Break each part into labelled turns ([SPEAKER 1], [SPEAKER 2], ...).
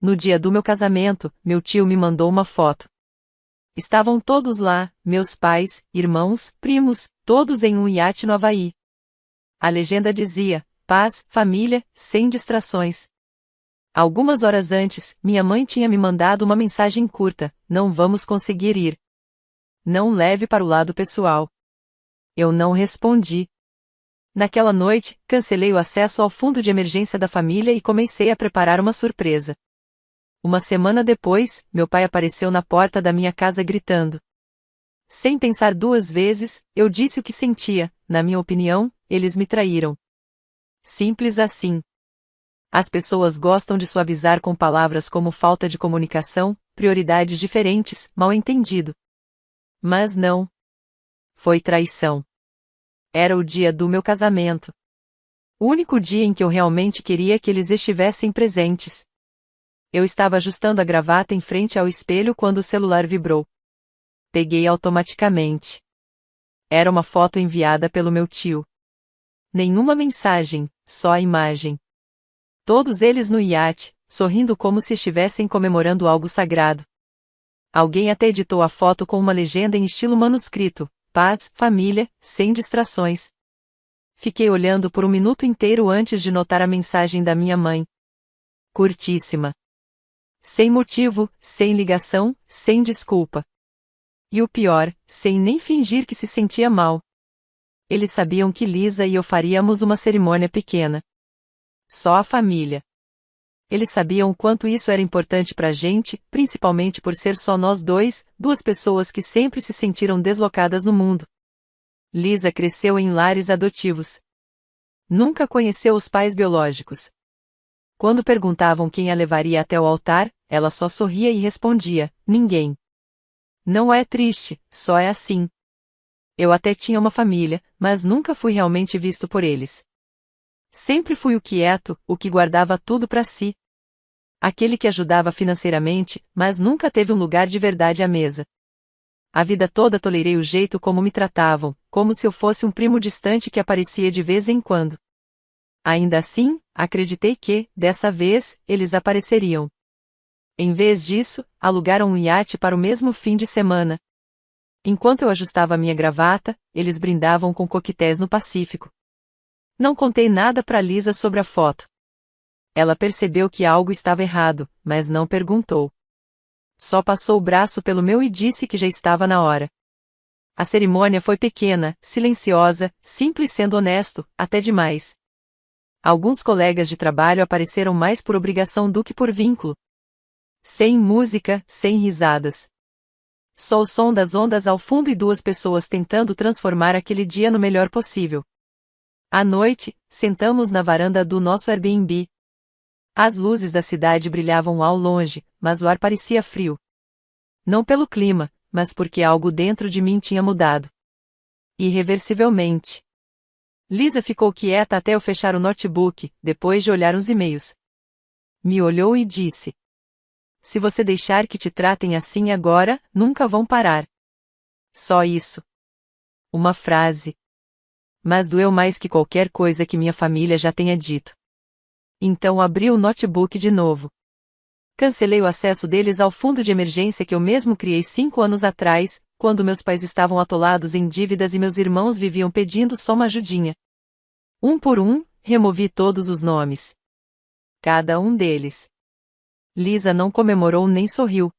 [SPEAKER 1] No dia do meu casamento, meu tio me mandou uma foto. Estavam todos lá, meus pais, irmãos, primos, todos em um iate no Havaí. A legenda dizia: paz, família, sem distrações. Algumas horas antes, minha mãe tinha me mandado uma mensagem curta: não vamos conseguir ir. Não leve para o lado pessoal. Eu não respondi. Naquela noite, cancelei o acesso ao fundo de emergência da família e comecei a preparar uma surpresa. Uma semana depois, meu pai apareceu na porta da minha casa gritando. Sem pensar duas vezes, eu disse o que sentia: na minha opinião, eles me traíram. Simples assim. As pessoas gostam de suavizar com palavras como falta de comunicação, prioridades diferentes, mal-entendido. Mas não. Foi traição. Era o dia do meu casamento. O único dia em que eu realmente queria que eles estivessem presentes. Eu estava ajustando a gravata em frente ao espelho quando o celular vibrou. Peguei automaticamente. Era uma foto enviada pelo meu tio. Nenhuma mensagem, só a imagem. Todos eles no iate, sorrindo como se estivessem comemorando algo sagrado. Alguém até editou a foto com uma legenda em estilo manuscrito: paz, família, sem distrações. Fiquei olhando por um minuto inteiro antes de notar a mensagem da minha mãe. Curtíssima. Sem motivo, sem ligação, sem desculpa. E o pior, sem nem fingir que se sentia mal. Eles sabiam que Lisa e eu faríamos uma cerimônia pequena. Só a família. Eles sabiam o quanto isso era importante pra gente, principalmente por ser só nós dois, duas pessoas que sempre se sentiram deslocadas no mundo. Lisa cresceu em lares adotivos. Nunca conheceu os pais biológicos. Quando perguntavam quem a levaria até o altar, ela só sorria e respondia: ninguém. Não é triste, só é assim. Eu até tinha uma família, mas nunca fui realmente visto por eles. Sempre fui o quieto, o que guardava tudo pra si. Aquele que ajudava financeiramente, mas nunca teve um lugar de verdade à mesa. A vida toda tolerei o jeito como me tratavam, como se eu fosse um primo distante que aparecia de vez em quando. Ainda assim, acreditei que, dessa vez, eles apareceriam. Em vez disso, alugaram um iate para o mesmo fim de semana. Enquanto eu ajustava minha gravata, eles brindavam com coquetéis no Pacífico. Não contei nada para Lisa sobre a foto. Ela percebeu que algo estava errado, mas não perguntou. Só passou o braço pelo meu e disse que já estava na hora. A cerimônia foi pequena, silenciosa, simples, sendo honesto, até demais. Alguns colegas de trabalho apareceram mais por obrigação do que por vínculo. Sem música, sem risadas. Só o som das ondas ao fundo e duas pessoas tentando transformar aquele dia no melhor possível. À noite, sentamos na varanda do nosso Airbnb. As luzes da cidade brilhavam ao longe, mas o ar parecia frio. Não pelo clima, mas porque algo dentro de mim tinha mudado. Irreversivelmente. Lisa ficou quieta até eu fechar o notebook, depois de olhar uns e-mails. Me olhou e disse: se você deixar que te tratem assim agora, nunca vão parar. Só isso. Uma frase. Mas doeu mais que qualquer coisa que minha família já tenha dito. Então abri o notebook de novo. Cancelei o acesso deles ao fundo de emergência que eu mesmo criei 5 anos atrás, quando meus pais estavam atolados em dívidas e meus irmãos viviam pedindo só uma ajudinha. Um por um, removi todos os nomes. Cada um deles. Lisa não comemorou nem sorriu.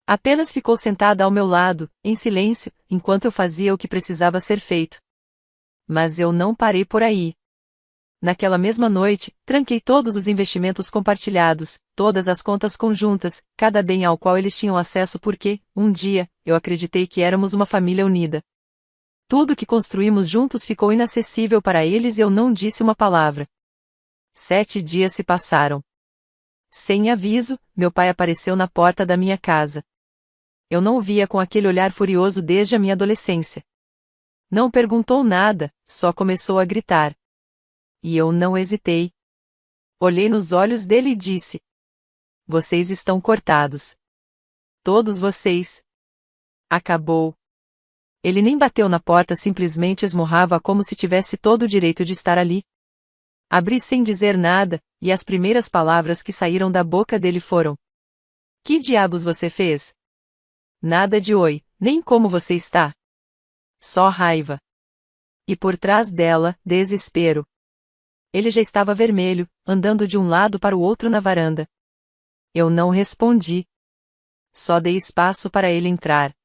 [SPEAKER 1] Apenas ficou sentada ao meu lado, em silêncio, enquanto eu fazia o que precisava ser feito. Mas eu não parei por aí. Naquela mesma noite, tranquei todos os investimentos compartilhados, todas as contas conjuntas, cada bem ao qual eles tinham acesso porque, um dia, eu acreditei que éramos uma família unida. Tudo que construímos juntos ficou inacessível para eles e eu não disse uma palavra. 7 dias se passaram. Sem aviso, meu pai apareceu na porta da minha casa. Eu não o via com aquele olhar furioso desde a minha adolescência. Não perguntou nada, só começou a gritar. E eu não hesitei. Olhei nos olhos dele e disse: vocês estão cortados. Todos vocês. Acabou. Ele nem bateu na porta, simplesmente esmurrava como se tivesse todo o direito de estar ali. Abri sem dizer nada, e as primeiras palavras que saíram da boca dele foram: Que diabos você fez? Nada de oi, nem como você está. Só raiva. E por trás dela, desespero. Ele já estava vermelho, andando de um lado para o outro na varanda. Eu não respondi. Só dei espaço para ele entrar.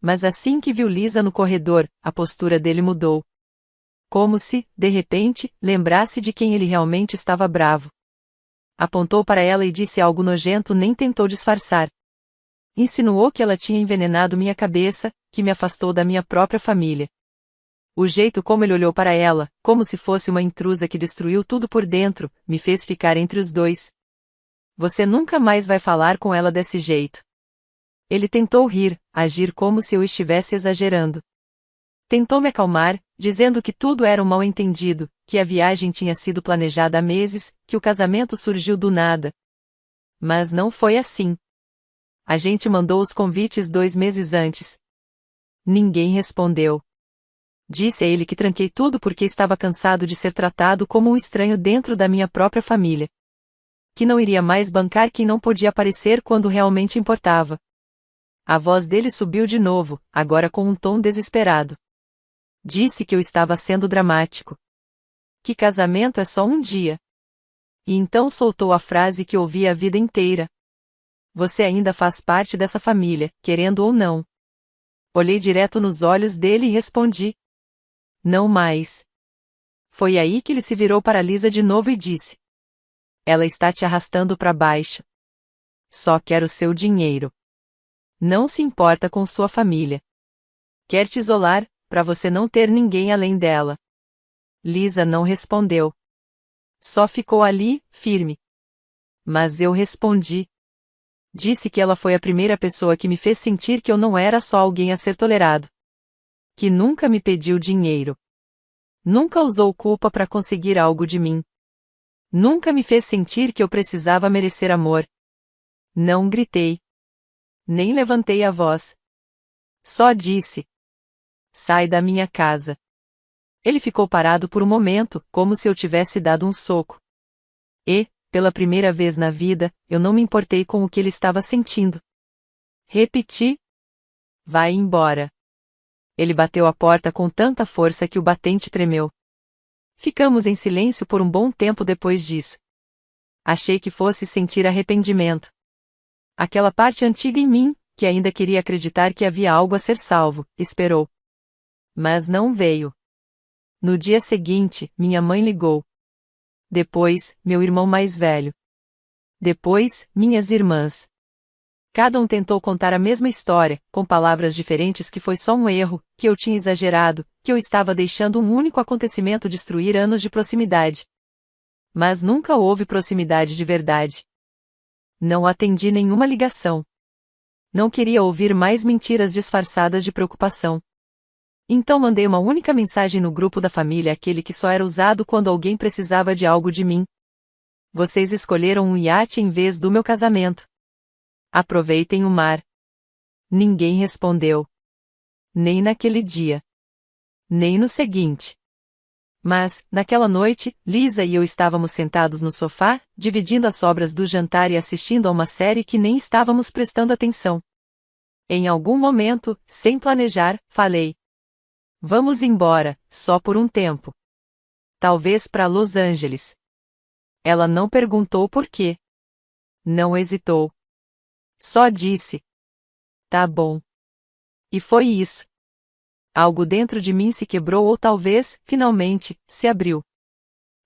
[SPEAKER 1] Mas assim que viu Lisa no corredor, a postura dele mudou. Como se, de repente, lembrasse de quem ele realmente estava bravo. Apontou para ela e disse algo nojento, nem tentou disfarçar. Insinuou que ela tinha envenenado minha cabeça, que me afastou da minha própria família. O jeito como ele olhou para ela, como se fosse uma intrusa que destruiu tudo por dentro, me fez ficar entre os dois. Você nunca mais vai falar com ela desse jeito. Ele tentou rir, agir como se eu estivesse exagerando. Tentou me acalmar, dizendo que tudo era um mal-entendido, que a viagem tinha sido planejada há meses, que o casamento surgiu do nada. Mas não foi assim. A gente mandou os convites 2 meses antes. Ninguém respondeu. Disse a ele que tranquei tudo porque estava cansado de ser tratado como um estranho dentro da minha própria família. Que não iria mais bancar quem não podia aparecer quando realmente importava. A voz dele subiu de novo, agora com um tom desesperado. Disse que eu estava sendo dramático. Que casamento é só um dia. E então soltou a frase que ouvi a vida inteira. Você ainda faz parte dessa família, querendo ou não. Olhei direto nos olhos dele e respondi: Não mais. Foi aí que ele se virou para Lisa de novo e disse: Ela está te arrastando para baixo. Só quer o seu dinheiro. Não se importa com sua família. Quer te isolar, para você não ter ninguém além dela. Lisa não respondeu. Só ficou ali, firme. Mas eu respondi. Disse que ela foi a primeira pessoa que me fez sentir que eu não era só alguém a ser tolerado. Que nunca me pediu dinheiro. Nunca usou culpa para conseguir algo de mim. Nunca me fez sentir que eu precisava merecer amor. Não gritei. Nem levantei a voz. Só disse: Sai da minha casa. Ele ficou parado por um momento, como se eu tivesse dado um soco. E, pela primeira vez na vida, eu não me importei com o que ele estava sentindo. Repeti: Vai embora. Ele bateu a porta com tanta força que o batente tremeu. Ficamos em silêncio por um bom tempo depois disso. Achei que fosse sentir arrependimento. Aquela parte antiga em mim, que ainda queria acreditar que havia algo a ser salvo, esperou. Mas não veio. No dia seguinte, minha mãe ligou. Depois, meu irmão mais velho. Depois, minhas irmãs. Cada um tentou contar a mesma história, com palavras diferentes, que foi só um erro, que eu tinha exagerado, que eu estava deixando um único acontecimento destruir anos de proximidade. Mas nunca houve proximidade de verdade. Não atendi nenhuma ligação. Não queria ouvir mais mentiras disfarçadas de preocupação. Então mandei uma única mensagem no grupo da família, aquele que só era usado quando alguém precisava de algo de mim. Vocês escolheram um iate em vez do meu casamento. Aproveitem o mar. Ninguém respondeu. Nem naquele dia. Nem no seguinte. Mas, naquela noite, Lisa e eu estávamos sentados no sofá, dividindo as sobras do jantar e assistindo a uma série que nem estávamos prestando atenção. Em algum momento, sem planejar, falei: Vamos embora, só por um tempo. Talvez para Los Angeles. Ela não perguntou por quê. Não hesitou. Só disse: Tá bom. E foi isso. Algo dentro de mim se quebrou ou talvez, finalmente, se abriu.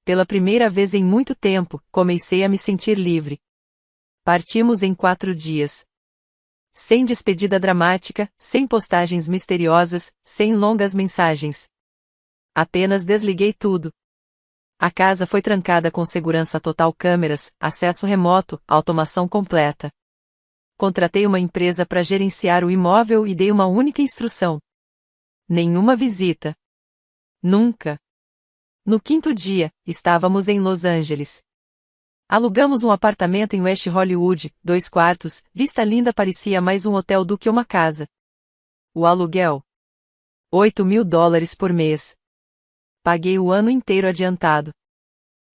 [SPEAKER 1] Pela primeira vez em muito tempo, comecei a me sentir livre. Partimos em 4 dias. Sem despedida dramática, sem postagens misteriosas, sem longas mensagens. Apenas desliguei tudo. A casa foi trancada com segurança total, câmeras, acesso remoto, automação completa. Contratei uma empresa para gerenciar o imóvel e dei uma única instrução: nenhuma visita. Nunca. No 5º dia, estávamos em Los Angeles. Alugamos um apartamento em West Hollywood, 2 quartos, vista linda, parecia mais um hotel do que uma casa. O aluguel: $8.000 por mês. Paguei o ano inteiro adiantado.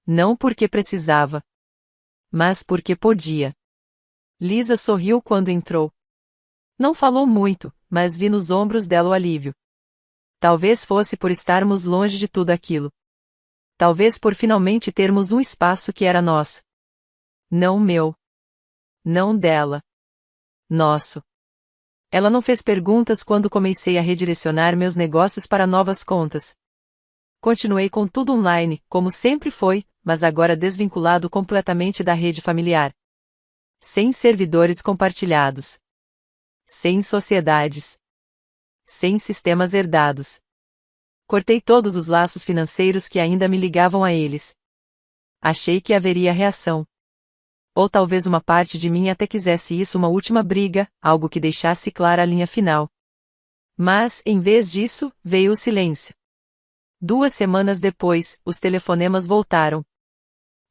[SPEAKER 1] Não porque precisava, mas porque podia. Lisa sorriu quando entrou. Não falou muito, mas vi nos ombros dela o alívio. Talvez fosse por estarmos longe de tudo aquilo. Talvez por finalmente termos um espaço que era nosso. Não meu. Não dela. Nosso. Ela não fez perguntas quando comecei a redirecionar meus negócios para novas contas. Continuei com tudo online, como sempre foi, mas agora desvinculado completamente da rede familiar. Sem servidores compartilhados. Sem sociedades. Sem sistemas herdados. Cortei todos os laços financeiros que ainda me ligavam a eles. Achei que haveria reação. Ou talvez uma parte de mim até quisesse isso, uma última briga, algo que deixasse clara a linha final. Mas, em vez disso, veio o silêncio. 2 semanas depois, os telefonemas voltaram.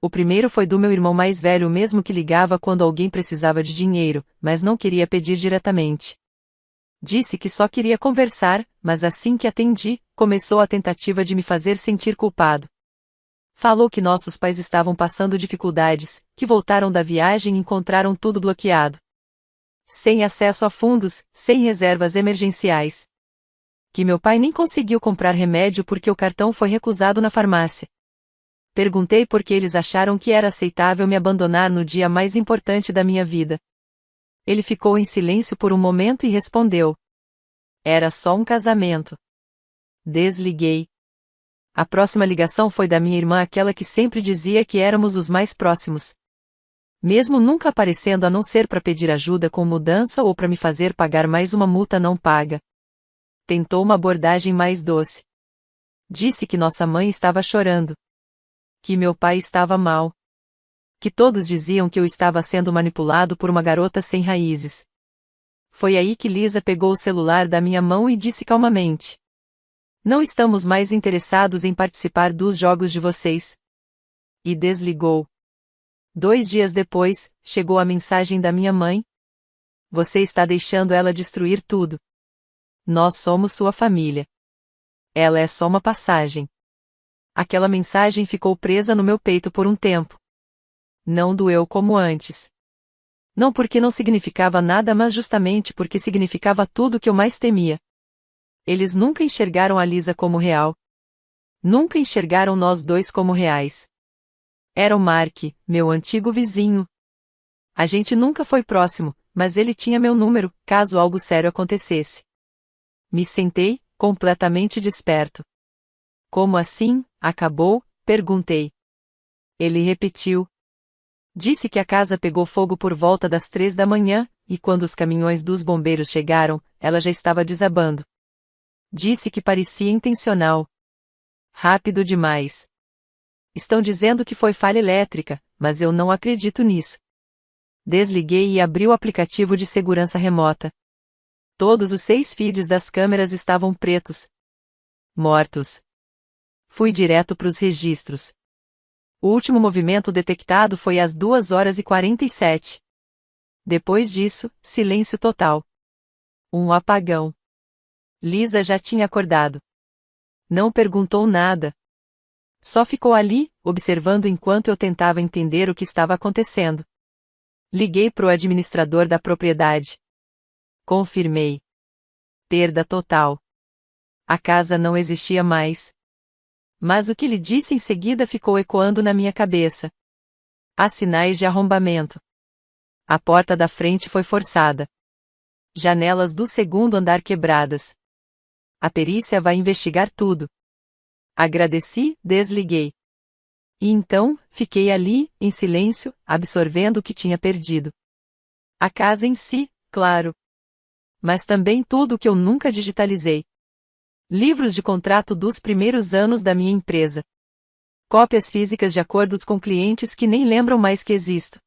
[SPEAKER 1] O primeiro foi do meu irmão mais velho, mesmo que ligava quando alguém precisava de dinheiro, mas não queria pedir diretamente. Disse que só queria conversar, mas assim que atendi, começou a tentativa de me fazer sentir culpado. Falou que nossos pais estavam passando dificuldades, que voltaram da viagem e encontraram tudo bloqueado. Sem acesso a fundos, sem reservas emergenciais. Que meu pai nem conseguiu comprar remédio porque o cartão foi recusado na farmácia. Perguntei por que eles acharam que era aceitável me abandonar no dia mais importante da minha vida. Ele ficou em silêncio por um momento e respondeu: era só um casamento. Desliguei. A próxima ligação foi da minha irmã, aquela que sempre dizia que éramos os mais próximos. Mesmo nunca aparecendo a não ser para pedir ajuda com mudança ou para me fazer pagar mais uma multa não paga. Tentou uma abordagem mais doce. Disse que nossa mãe estava chorando. Que meu pai estava mal. Que todos diziam que eu estava sendo manipulado por uma garota sem raízes. Foi aí que Lisa pegou o celular da minha mão e disse calmamente: não estamos mais interessados em participar dos jogos de vocês. E desligou. 2 dias depois, chegou a mensagem da minha mãe: você está deixando ela destruir tudo. Nós somos sua família. Ela é só uma passagem. Aquela mensagem ficou presa no meu peito por um tempo. Não doeu como antes. Não porque não significava nada, mas justamente porque significava tudo o que eu mais temia. Eles nunca enxergaram a Lisa como real. Nunca enxergaram nós dois como reais. Era o Mark, meu antigo vizinho. A gente nunca foi próximo, mas ele tinha meu número, caso algo sério acontecesse. Me sentei, completamente desperto. Como assim, acabou? Perguntei. Ele repetiu. Disse que a casa pegou fogo por volta das 3 da manhã, e quando os caminhões dos bombeiros chegaram, ela já estava desabando. Disse que parecia intencional. Rápido demais. Estão dizendo que foi falha elétrica, mas eu não acredito nisso. Desliguei e abri o aplicativo de segurança remota. Todos os 6 feeds das câmeras estavam pretos. Mortos. Fui direto para os registros. O último movimento detectado foi às 2h47. Depois disso, silêncio total. Um apagão. Lisa já tinha acordado. Não perguntou nada. Só ficou ali, observando enquanto eu tentava entender o que estava acontecendo. Liguei pro administrador da propriedade. Confirmei. Perda total. A casa não existia mais. Mas o que lhe disse em seguida ficou ecoando na minha cabeça. Há sinais de arrombamento. A porta da frente foi forçada. Janelas do segundo andar quebradas. A perícia vai investigar tudo. Agradeci, desliguei. E então, fiquei ali, em silêncio, absorvendo o que tinha perdido. A casa em si, claro. Mas também tudo o que eu nunca digitalizei. Livros de contrato dos primeiros anos da minha empresa. Cópias físicas de acordos com clientes que nem lembram mais que existo.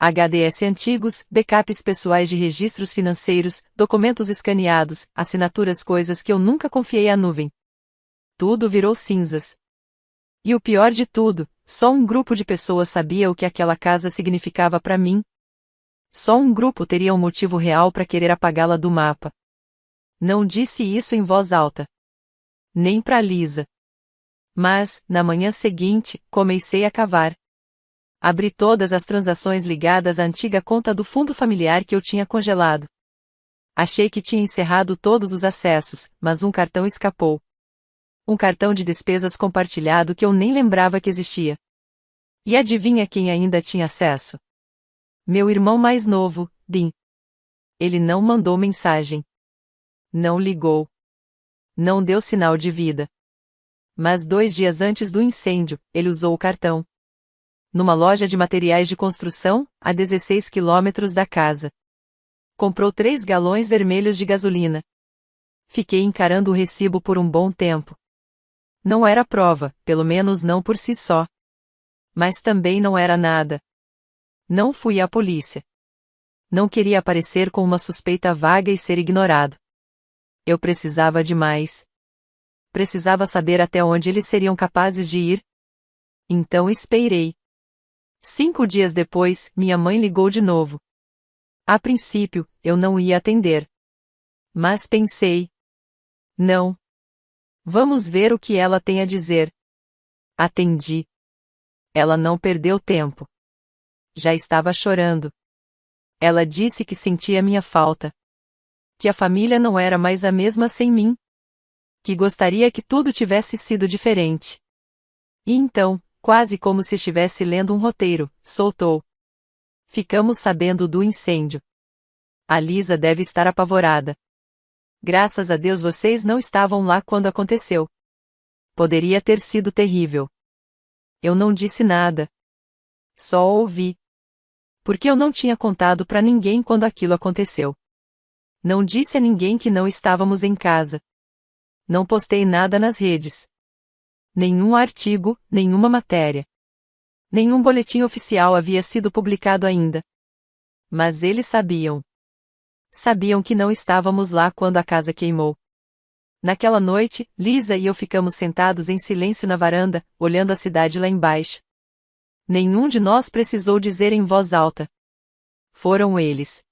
[SPEAKER 1] HDS antigos, backups pessoais de registros financeiros, documentos escaneados, assinaturas, coisas que eu nunca confiei à nuvem. Tudo virou cinzas. E o pior de tudo, só um grupo de pessoas sabia o que aquela casa significava para mim. Só um grupo teria um motivo real para querer apagá-la do mapa. Não disse isso em voz alta. Nem para Lisa. Mas, na manhã seguinte, comecei a cavar. Abri todas as transações ligadas à antiga conta do fundo familiar que eu tinha congelado. Achei que tinha encerrado todos os acessos, mas um cartão escapou. Um cartão de despesas compartilhado que eu nem lembrava que existia. E adivinha quem ainda tinha acesso? Meu irmão mais novo, Dean. Ele não mandou mensagem. Não ligou. Não deu sinal de vida. Mas 2 dias antes do incêndio, ele usou o cartão. Numa loja de materiais de construção, a 16 quilômetros da casa. Comprou 3 galões vermelhos de gasolina. Fiquei encarando o recibo por um bom tempo. Não era prova, pelo menos não por si só. Mas também não era nada. Não fui à polícia. Não queria aparecer com uma suspeita vaga e ser ignorado. Eu precisava de mais. Precisava saber até onde eles seriam capazes de ir. Então esperei. 5 dias depois, minha mãe ligou de novo. A princípio, eu não ia atender. Mas pensei. Não. Vamos ver o que ela tem a dizer. Atendi. Ela não perdeu tempo. Já estava chorando. Ela disse que sentia minha falta. Que a família não era mais a mesma sem mim. Que gostaria que tudo tivesse sido diferente. E então, quase como se estivesse lendo um roteiro, soltou. Ficamos sabendo do incêndio. A Lisa deve estar apavorada. Graças a Deus vocês não estavam lá quando aconteceu. Poderia ter sido terrível. Eu não disse nada. Só ouvi. Porque eu não tinha contado para ninguém quando aquilo aconteceu. Não disse a ninguém que não estávamos em casa. Não postei nada nas redes. Nenhum artigo, nenhuma matéria. Nenhum boletim oficial havia sido publicado ainda. Mas eles sabiam. Sabiam que não estávamos lá quando a casa queimou. Naquela noite, Lisa e eu ficamos sentados em silêncio na varanda, olhando a cidade lá embaixo. Nenhum de nós precisou dizer em voz alta. Foram eles.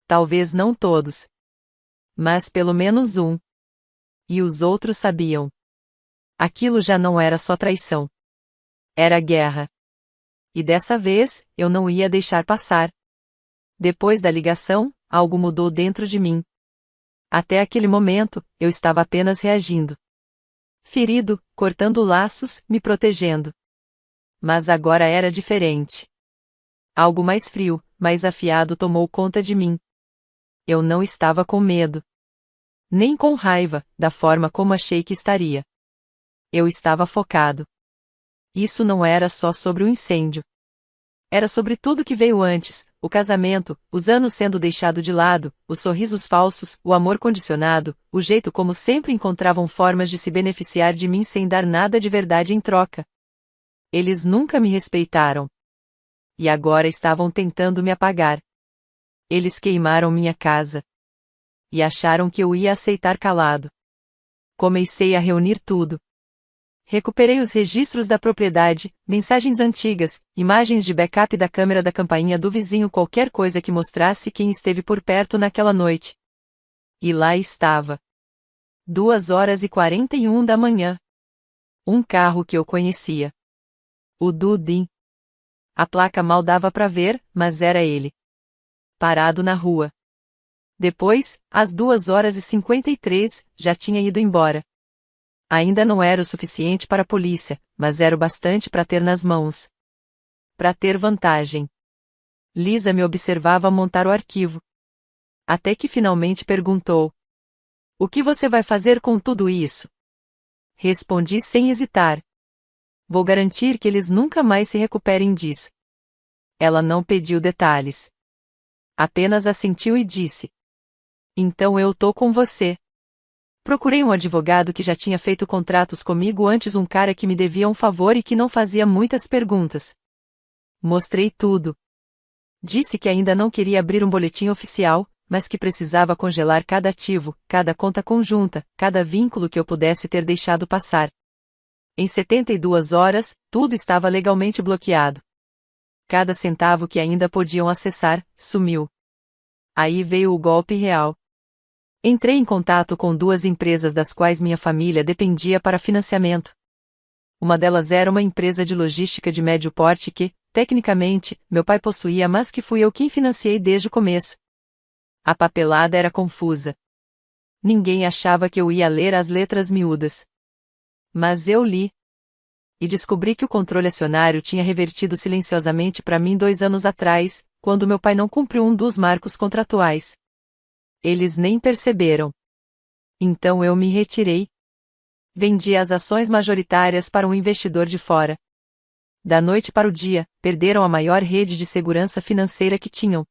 [SPEAKER 1] Talvez não todos. Mas pelo menos um. E os outros sabiam. Aquilo já não era só traição. Era guerra. E dessa vez, eu não ia deixar passar. Depois da ligação, algo mudou dentro de mim. Até aquele momento, eu estava apenas reagindo. Ferido, cortando laços, me protegendo. Mas agora era diferente. Algo mais frio, mais afiado tomou conta de mim. Eu não estava com medo. Nem com raiva, da forma como achei que estaria. Eu estava focado. Isso não era só sobre o incêndio. Era sobre tudo que veio antes, o casamento, os anos sendo deixado de lado, os sorrisos falsos, o amor condicionado, o jeito como sempre encontravam formas de se beneficiar de mim sem dar nada de verdade em troca. Eles nunca me respeitaram. E agora estavam tentando me apagar. Eles queimaram minha casa. E acharam que eu ia aceitar calado. Comecei a reunir tudo. Recuperei os registros da propriedade, mensagens antigas, imagens de backup da câmera da campainha do vizinho, qualquer coisa que mostrasse quem esteve por perto naquela noite. E lá estava. 2h41 da manhã. Um carro que eu conhecia. O do Dean. A placa mal dava para ver, mas era ele. Parado na rua. Depois, às 2h53, já tinha ido embora. Ainda não era o suficiente para a polícia, mas era o bastante para ter nas mãos. Para ter vantagem. Lisa me observava montar o arquivo. Até que finalmente perguntou: "O que você vai fazer com tudo isso?" Respondi sem hesitar: "Vou garantir que eles nunca mais se recuperem disso." Ela não pediu detalhes. Apenas assentiu e disse: "Então eu tô com você." Procurei um advogado que já tinha feito contratos comigo antes, um cara que me devia um favor e que não fazia muitas perguntas. Mostrei tudo. Disse que ainda não queria abrir um boletim oficial, mas que precisava congelar cada ativo, cada conta conjunta, cada vínculo que eu pudesse ter deixado passar. Em 72 horas, tudo estava legalmente bloqueado. Cada centavo que ainda podiam acessar, sumiu. Aí veio o golpe real. Entrei em contato com 2 empresas das quais minha família dependia para financiamento. Uma delas era uma empresa de logística de médio porte que, tecnicamente, meu pai possuía, mas que fui eu quem financiei desde o começo. A papelada era confusa. Ninguém achava que eu ia ler as letras miúdas. Mas eu li. E descobri que o controle acionário tinha revertido silenciosamente para mim 2 anos atrás, quando meu pai não cumpriu um dos marcos contratuais. Eles nem perceberam. Então eu me retirei. Vendi as ações majoritárias para um investidor de fora. Da noite para o dia, perderam a maior rede de segurança financeira que tinham.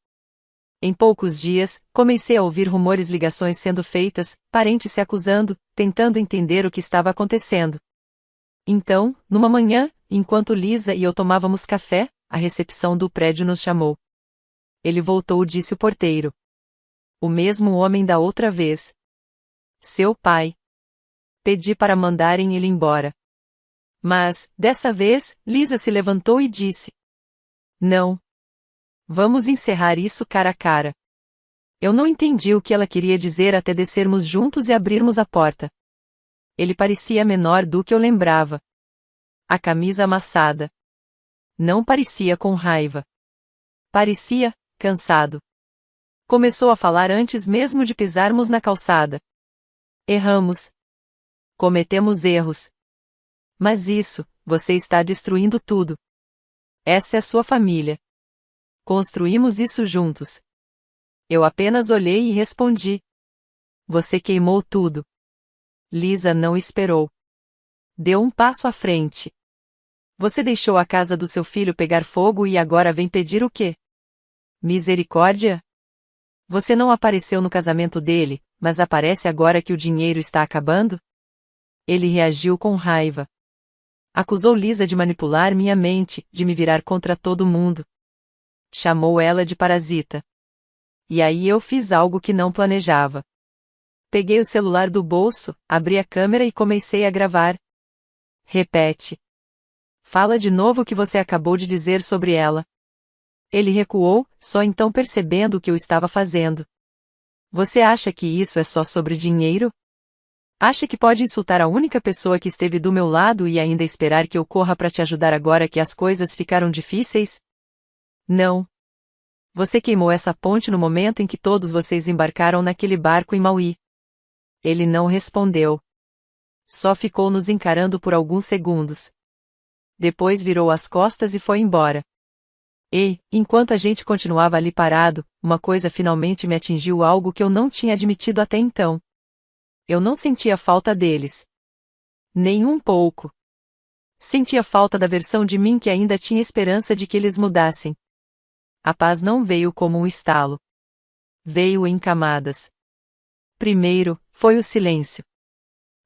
[SPEAKER 1] Em poucos dias, comecei a ouvir rumores, ligações sendo feitas, parentes se acusando, tentando entender o que estava acontecendo. Então, numa manhã, enquanto Lisa e eu tomávamos café, a recepção do prédio nos chamou. Ele voltou, disse o porteiro. O mesmo homem da outra vez. Seu pai. Pedi para mandarem ele embora. Mas, dessa vez, Lisa se levantou e disse: Não. Vamos encerrar isso cara a cara. Eu não entendi o que ela queria dizer até descermos juntos e abrirmos a porta. Ele parecia menor do que eu lembrava. A camisa amassada. Não parecia com raiva. Parecia cansado. Começou a falar antes mesmo de pisarmos na calçada. Erramos. Cometemos erros. Mas isso, você está destruindo tudo. Essa é sua família. Construímos isso juntos. Eu apenas olhei e respondi. Você queimou tudo. Lisa não esperou. Deu um passo à frente. Você deixou a casa do seu filho pegar fogo e agora vem pedir o quê? Misericórdia? Você não apareceu no casamento dele, mas aparece agora que o dinheiro está acabando? Ele reagiu com raiva. Acusou Lisa de manipular minha mente, de me virar contra todo mundo. Chamou ela de parasita. E aí eu fiz algo que não planejava. Peguei o celular do bolso, abri a câmera e comecei a gravar. Repete. Fala de novo o que você acabou de dizer sobre ela. Ele recuou, só então percebendo o que eu estava fazendo. Você acha que isso é só sobre dinheiro? Acha que pode insultar a única pessoa que esteve do meu lado e ainda esperar que eu corra para te ajudar agora que as coisas ficaram difíceis? Não. Você queimou essa ponte no momento em que todos vocês embarcaram naquele barco em Maui. Ele não respondeu. Só ficou nos encarando por alguns segundos. Depois virou as costas e foi embora. E, enquanto a gente continuava ali parado, uma coisa finalmente me atingiu, algo que eu não tinha admitido até então. Eu não sentia falta deles. Nem um pouco. Sentia falta da versão de mim que ainda tinha esperança de que eles mudassem. A paz não veio como um estalo. Veio em camadas. Primeiro, foi o silêncio.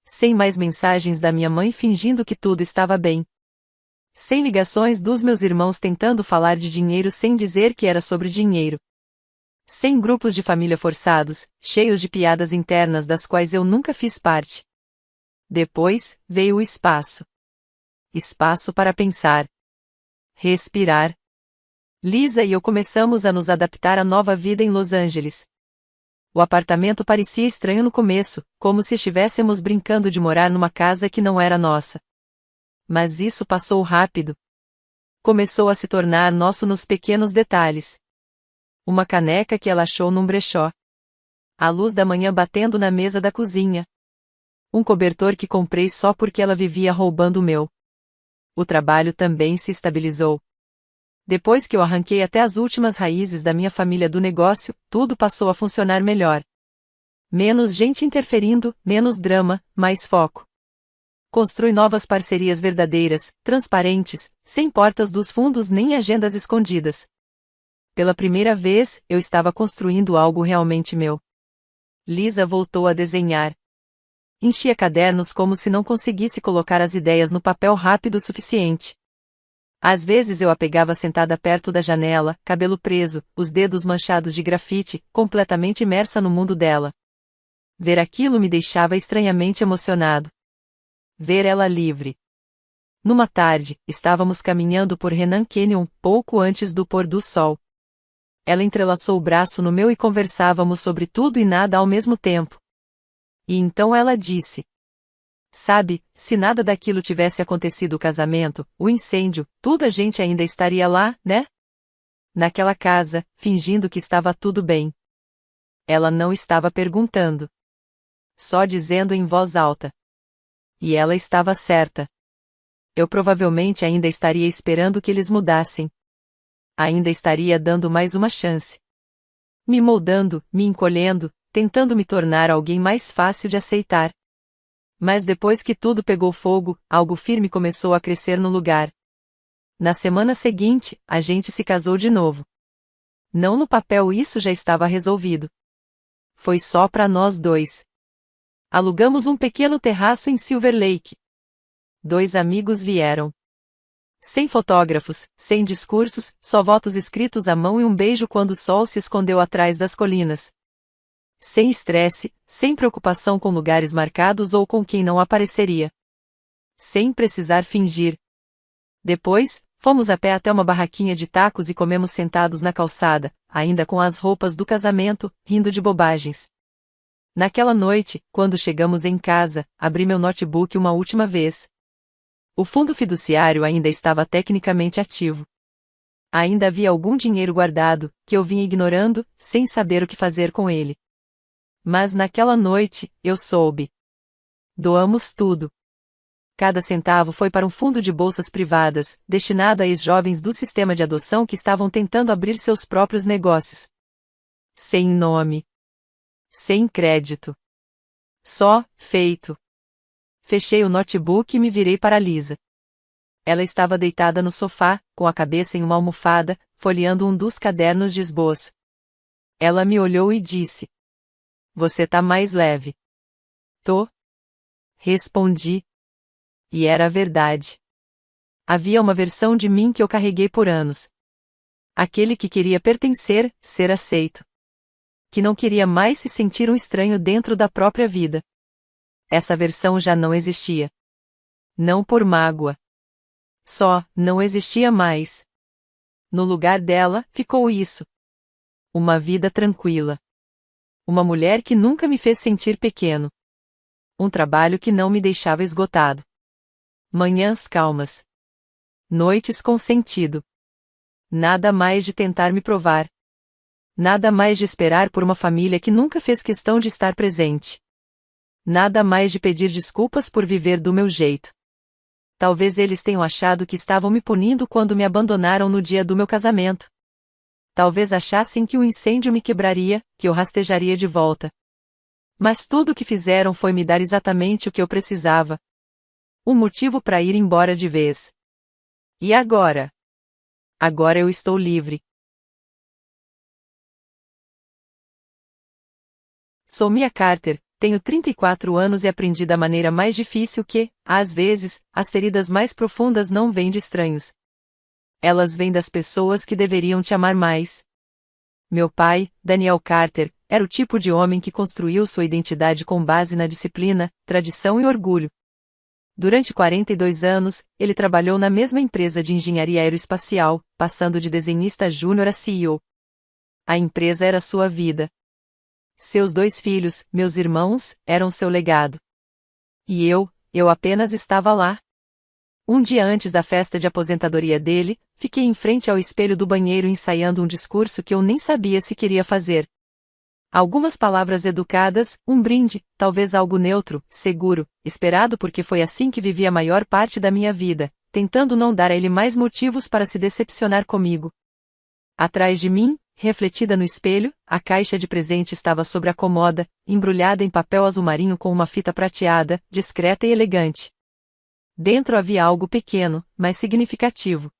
[SPEAKER 1] Sem mais mensagens da minha mãe fingindo que tudo estava bem. Sem ligações dos meus irmãos tentando falar de dinheiro sem dizer que era sobre dinheiro. Sem grupos de família forçados, cheios de piadas internas das quais eu nunca fiz parte. Depois, veio o espaço. Espaço para pensar. Respirar. Lisa e eu começamos a nos adaptar à nova vida em Los Angeles. O apartamento parecia estranho no começo, como se estivéssemos brincando de morar numa casa que não era nossa. Mas isso passou rápido. Começou a se tornar nosso nos pequenos detalhes. Uma caneca que ela achou num brechó. A luz da manhã batendo na mesa da cozinha. Um cobertor que comprei só porque ela vivia roubando o meu. O trabalho também se estabilizou. Depois que eu arranquei até as últimas raízes da minha família do negócio, tudo passou a funcionar melhor. Menos gente interferindo, menos drama, mais foco. Construi novas parcerias verdadeiras, transparentes, sem portas dos fundos nem agendas escondidas. Pela primeira vez, eu estava construindo algo realmente meu. Lisa voltou a desenhar. Enchia cadernos como se não conseguisse colocar as ideias no papel rápido o suficiente. Às vezes eu a pegava sentada perto da janela, cabelo preso, os dedos manchados de grafite, completamente imersa no mundo dela. Ver aquilo me deixava estranhamente emocionado. Ver ela livre. Numa tarde, estávamos caminhando por Renan Canyon, pouco antes do pôr do sol. Ela entrelaçou o braço no meu e conversávamos sobre tudo e nada ao mesmo tempo. E então ela disse: Sabe, se nada daquilo tivesse acontecido o casamento, o incêndio, tudo a gente ainda estaria lá, né? Naquela casa, fingindo que estava tudo bem. Ela não estava perguntando. Só dizendo em voz alta. E ela estava certa. Eu provavelmente ainda estaria esperando que eles mudassem. Ainda estaria dando mais uma chance. Me moldando, me encolhendo, tentando me tornar alguém mais fácil de aceitar. Mas depois que tudo pegou fogo, algo firme começou a crescer no lugar. Na semana seguinte, a gente se casou de novo. Não no papel, isso já estava resolvido. Foi só para nós dois. Alugamos um pequeno terraço em Silver Lake. 2 amigos vieram. Sem fotógrafos, sem discursos, só votos escritos à mão e um beijo quando o sol se escondeu atrás das colinas. Sem estresse, sem preocupação com lugares marcados ou com quem não apareceria. Sem precisar fingir. Depois, fomos a pé até uma barraquinha de tacos e comemos sentados na calçada, ainda com as roupas do casamento, rindo de bobagens. Naquela noite, quando chegamos em casa, abri meu notebook uma última vez. O fundo fiduciário ainda estava tecnicamente ativo. Ainda havia algum dinheiro guardado, que eu vinha ignorando, sem saber o que fazer com ele. Mas naquela noite, eu soube. Doamos tudo. Cada centavo foi para um fundo de bolsas privadas, destinado a ex-jovens do sistema de adoção que estavam tentando abrir seus próprios negócios. Sem nome. Sem crédito. Só, feito. Fechei o notebook e me virei para Lisa. Ela estava deitada no sofá, com a cabeça em uma almofada, folheando um dos cadernos de esboço. Ela me olhou e disse: "Você tá mais leve." "Tô." Respondi. E era a verdade. Havia uma versão de mim que eu carreguei por anos. Aquele que queria pertencer, ser aceito. Que não queria mais se sentir um estranho dentro da própria vida. Essa versão já não existia. Não por mágoa. Só, não existia mais. No lugar dela, ficou isso. Uma vida tranquila. Uma mulher que nunca me fez sentir pequeno. Um trabalho que não me deixava esgotado. Manhãs calmas. Noites com sentido. Nada mais de tentar me provar. Nada mais de esperar por uma família que nunca fez questão de estar presente. Nada mais de pedir desculpas por viver do meu jeito. Talvez eles tenham achado que estavam me punindo quando me abandonaram no dia do meu casamento. Talvez achassem que o incêndio me quebraria, que eu rastejaria de volta. Mas tudo o que fizeram foi me dar exatamente o que eu precisava. Um motivo para ir embora de vez. E agora? Agora eu estou livre. Sou Mia Carter, tenho 34 anos e aprendi da maneira mais difícil que, às vezes, as feridas mais profundas não vêm de estranhos. Elas vêm das pessoas que deveriam te amar mais. Meu pai, Daniel Carter, era o tipo de homem que construiu sua identidade com base na disciplina, tradição e orgulho. Durante 42 anos, ele trabalhou na mesma empresa de engenharia aeroespacial, passando de desenhista júnior a CEO. A empresa era sua vida. Seus 2 filhos, meus irmãos, eram seu legado. E eu apenas estava lá. Um dia antes da festa de aposentadoria dele, fiquei em frente ao espelho do banheiro ensaiando um discurso que eu nem sabia se queria fazer. Algumas palavras educadas, um brinde, talvez algo neutro, seguro, esperado porque foi assim que vivi a maior parte da minha vida, tentando não dar a ele mais motivos para se decepcionar comigo. Atrás de mim, refletida no espelho, a caixa de presente estava sobre a comoda, embrulhada em papel azul marinho com uma fita prateada, discreta e elegante. Dentro havia algo pequeno, mas significativo.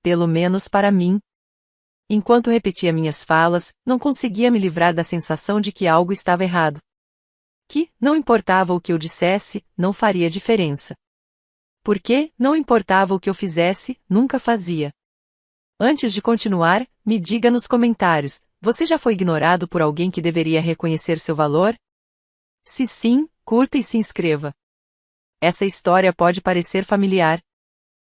[SPEAKER 1] Pelo menos para mim. Enquanto repetia minhas falas, não conseguia me livrar da sensação de que algo estava errado. Que, não importava o que eu dissesse, não faria diferença. Porque, não importava o que eu fizesse, nunca fazia. Antes de continuar, me diga nos comentários, você já foi ignorado por alguém que deveria reconhecer seu valor? Se sim, curta e se inscreva. Essa história pode parecer familiar.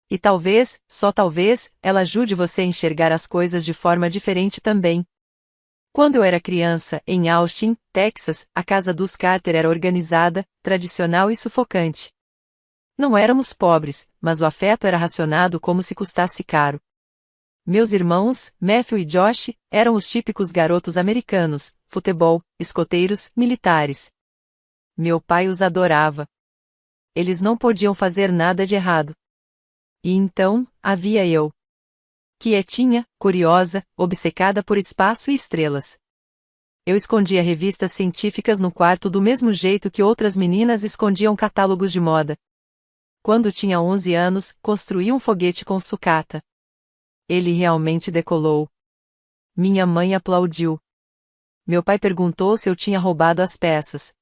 [SPEAKER 1] E talvez, só talvez, ela ajude você a enxergar as coisas de forma diferente também. Quando eu era criança, em Austin, Texas, a casa dos Carter era organizada, tradicional e sufocante. Não éramos pobres, mas o afeto era racionado como se custasse caro. Meus irmãos, Matthew e Josh, eram os típicos garotos americanos, futebol, escoteiros, militares. Meu pai os adorava. Eles não podiam fazer nada de errado. E então, havia eu. Quietinha, curiosa, obcecada por espaço e estrelas. Eu escondia revistas científicas no quarto do mesmo jeito que outras meninas escondiam catálogos de moda. Quando tinha 11 anos, construí um foguete com sucata. Ele realmente decolou. Minha mãe aplaudiu. Meu pai perguntou se eu tinha roubado as peças.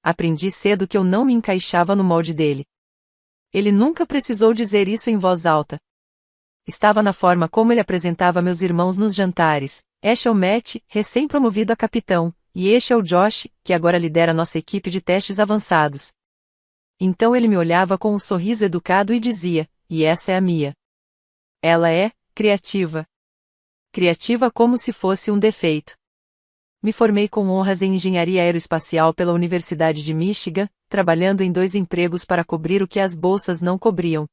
[SPEAKER 1] Aprendi cedo que eu não me encaixava no molde dele. Ele nunca precisou dizer isso em voz alta. Estava na forma como ele apresentava meus irmãos nos jantares. Este é o Matt, recém-promovido a capitão, e este é o Josh, que agora lidera nossa equipe de testes avançados. Então ele me olhava com um sorriso educado e dizia, e essa é a Mia. Ela é criativa. Criativa como se fosse um defeito. Me formei com honras em engenharia aeroespacial pela Universidade de Michigan, trabalhando em 2 empregos para cobrir o que as bolsas não cobriam.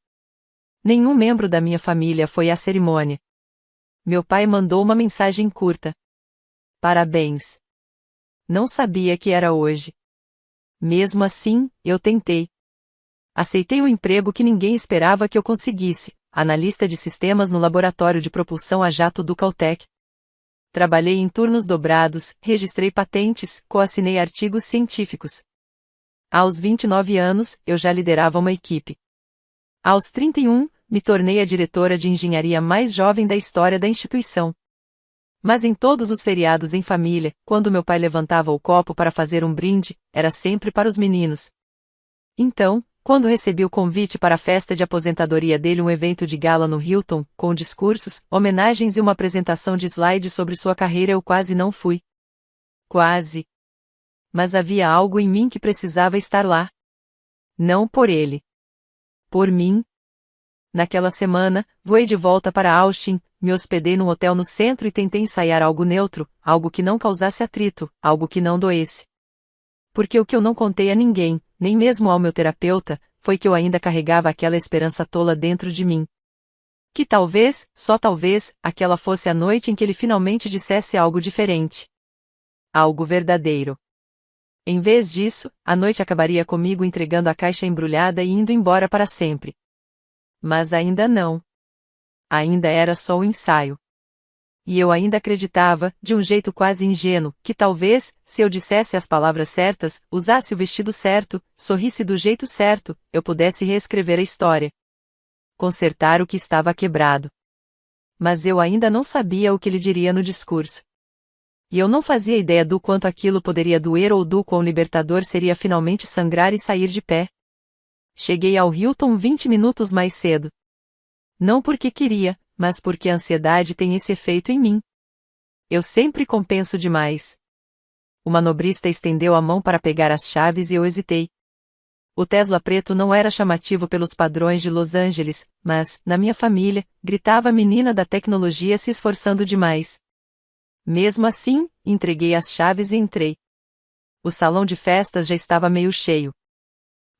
[SPEAKER 1] Nenhum membro da minha família foi à cerimônia. Meu pai mandou uma mensagem curta. Parabéns. Não sabia que era hoje. Mesmo assim, eu tentei. Aceitei o emprego que ninguém esperava que eu conseguisse, analista de sistemas no laboratório de propulsão a jato do Caltech. Trabalhei em turnos dobrados, registrei patentes, coassinei artigos científicos. Aos 29 anos, eu já liderava uma equipe. Aos 31, me tornei a diretora de engenharia mais jovem da história da instituição. Mas em todos os feriados em família, quando meu pai levantava o copo para fazer um brinde, era sempre para os meninos. Então, quando recebi o convite para a festa de aposentadoria dele, um evento de gala no Hilton, com discursos, homenagens e uma apresentação de slides sobre sua carreira, eu quase não fui. Quase. Mas havia algo em mim que precisava estar lá. Não por ele. Por mim. Naquela semana, voei de volta para Austin, me hospedei num hotel no centro e tentei ensaiar algo neutro, algo que não causasse atrito, algo que não doesse. Porque o que eu não contei a ninguém, nem mesmo ao meu terapeuta, foi que eu ainda carregava aquela esperança tola dentro de mim. Que talvez, só talvez, aquela fosse a noite em que ele finalmente dissesse algo diferente. Algo verdadeiro. Em vez disso, a noite acabaria comigo entregando a caixa embrulhada e indo embora para sempre. Mas ainda não. Ainda era só um ensaio. E eu ainda acreditava, de um jeito quase ingênuo, que talvez, se eu dissesse as palavras certas, usasse o vestido certo, sorrisse do jeito certo, eu pudesse reescrever a história. Consertar o que estava quebrado. Mas eu ainda não sabia o que ele diria no discurso. E eu não fazia ideia do quanto aquilo poderia doer ou do quão libertador seria finalmente sangrar e sair de pé. Cheguei ao Hilton 20 minutos mais cedo. Não porque queria, mas porque a ansiedade tem esse efeito em mim. Eu sempre compenso demais. O manobrista estendeu a mão para pegar as chaves e eu hesitei. O Tesla preto não era chamativo pelos padrões de Los Angeles, mas, na minha família, gritava a menina da tecnologia se esforçando demais. Mesmo assim, entreguei as chaves e entrei. O salão de festas já estava meio cheio.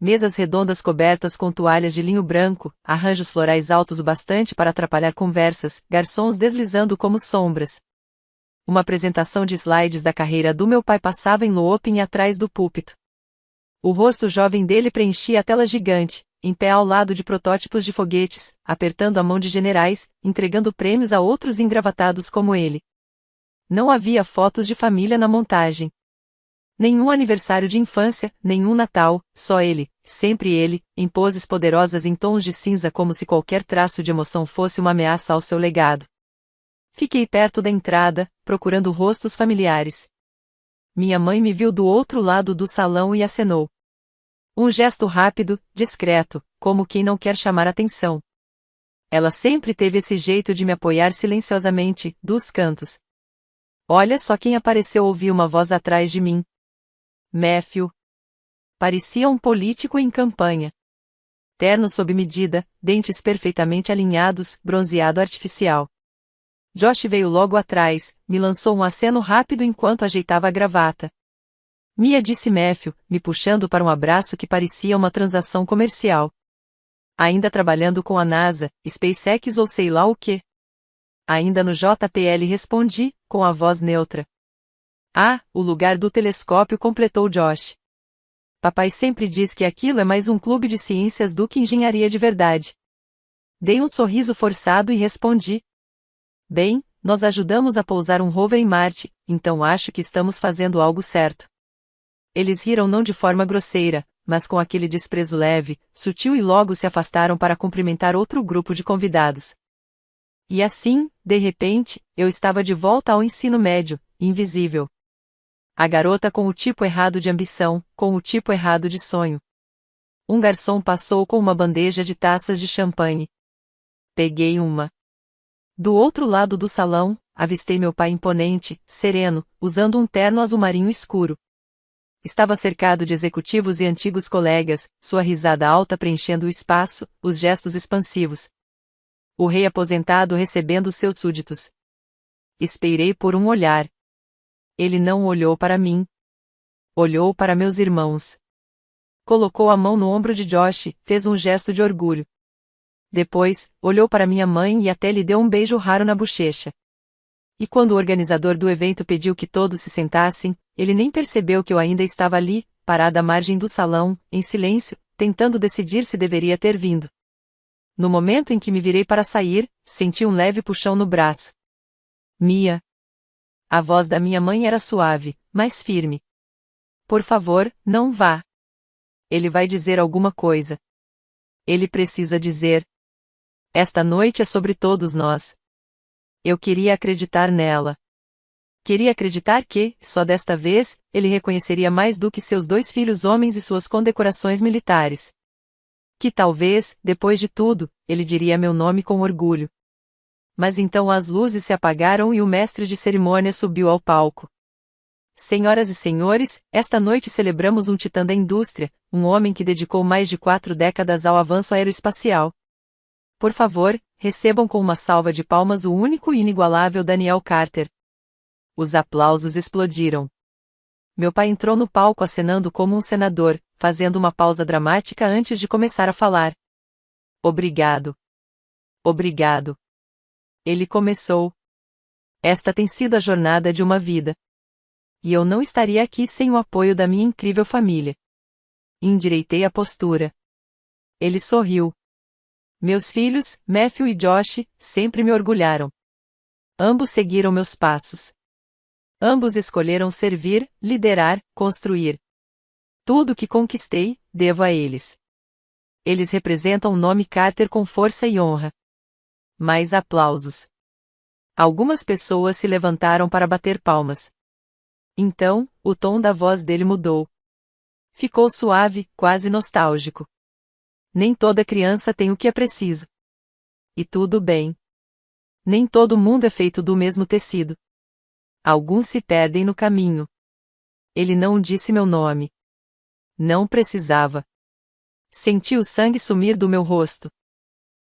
[SPEAKER 1] Mesas redondas cobertas com toalhas de linho branco, arranjos florais altos o bastante para atrapalhar conversas, garçons deslizando como sombras. Uma apresentação de slides da carreira do meu pai passava em looping atrás do púlpito. O rosto jovem dele preenchia a tela gigante, em pé ao lado de protótipos de foguetes, apertando a mão de generais, entregando prêmios a outros engravatados como ele. Não havia fotos de família na montagem. Nenhum aniversário de infância, nenhum Natal, só ele, sempre ele, em poses poderosas em tons de cinza como se qualquer traço de emoção fosse uma ameaça ao seu legado. Fiquei perto da entrada, procurando rostos familiares. Minha mãe me viu do outro lado do salão e acenou. Um gesto rápido, discreto, como quem não quer chamar atenção. Ela sempre teve esse jeito de me apoiar silenciosamente, dos cantos. Olha só quem apareceu, ouvi uma voz atrás de mim. Matthew. Parecia um político em campanha. Terno sob medida, dentes perfeitamente alinhados, bronzeado artificial. Josh veio logo atrás, me lançou um aceno rápido enquanto ajeitava a gravata. Mia, disse Matthew, me puxando para um abraço que parecia uma transação comercial. Ainda trabalhando com a NASA, SpaceX ou sei lá o quê? Ainda no JPL, respondi, com a voz neutra. Ah, o lugar do telescópio, completou Josh. Papai sempre diz que aquilo é mais um clube de ciências do que engenharia de verdade. Dei um sorriso forçado e respondi. Bem, nós ajudamos a pousar um rover em Marte, então acho que estamos fazendo algo certo. Eles riram, não de forma grosseira, mas com aquele desprezo leve, sutil, e logo se afastaram para cumprimentar outro grupo de convidados. E assim, de repente, eu estava de volta ao ensino médio, invisível. A garota com o tipo errado de ambição, com o tipo errado de sonho. Um garçom passou com uma bandeja de taças de champanhe. Peguei uma. Do outro lado do salão, avistei meu pai imponente, sereno, usando um terno azul marinho escuro. Estava cercado de executivos e antigos colegas, sua risada alta preenchendo o espaço, os gestos expansivos. O rei aposentado recebendo seus súditos. Esperei por um olhar. Ele não olhou para mim. Olhou para meus irmãos. Colocou a mão no ombro de Josh, fez um gesto de orgulho. Depois, olhou para minha mãe e até lhe deu um beijo raro na bochecha. E quando o organizador do evento pediu que todos se sentassem, ele nem percebeu que eu ainda estava ali, parada à margem do salão, em silêncio, tentando decidir se deveria ter vindo. No momento em que me virei para sair, senti um leve puxão no braço. Mia. A voz da minha mãe era suave, mas firme. Por favor, não vá. Ele vai dizer alguma coisa. Ele precisa dizer. Esta noite é sobre todos nós. Eu queria acreditar nela. Queria acreditar que, só desta vez, ele reconheceria mais do que seus 2 filhos homens e suas condecorações militares. Que talvez, depois de tudo, ele diria meu nome com orgulho. Mas então as luzes se apagaram e o mestre de cerimônia subiu ao palco. Senhoras e senhores, esta noite celebramos um titã da indústria, um homem que dedicou mais de 4 décadas ao avanço aeroespacial. Por favor, recebam com uma salva de palmas o único e inigualável Daniel Carter. Os aplausos explodiram. Meu pai entrou no palco acenando como um senador, fazendo uma pausa dramática antes de começar a falar. Obrigado. Obrigado. Ele começou. Esta tem sido a jornada de uma vida. E eu não estaria aqui sem o apoio da minha incrível família. Endireitei a postura. Ele sorriu. Meus filhos, Matthew e Josh, sempre me orgulharam. Ambos seguiram meus passos. Ambos escolheram servir, liderar, construir. Tudo que conquistei, devo a eles. Eles representam o nome Carter com força e honra. Mais aplausos. Algumas pessoas se levantaram para bater palmas. Então, o tom da voz dele mudou. Ficou suave, quase nostálgico. Nem toda criança tem o que é preciso. E tudo bem. Nem todo mundo é feito do mesmo tecido. Alguns se perdem no caminho. Ele não disse meu nome. Não precisava. Senti o sangue sumir do meu rosto.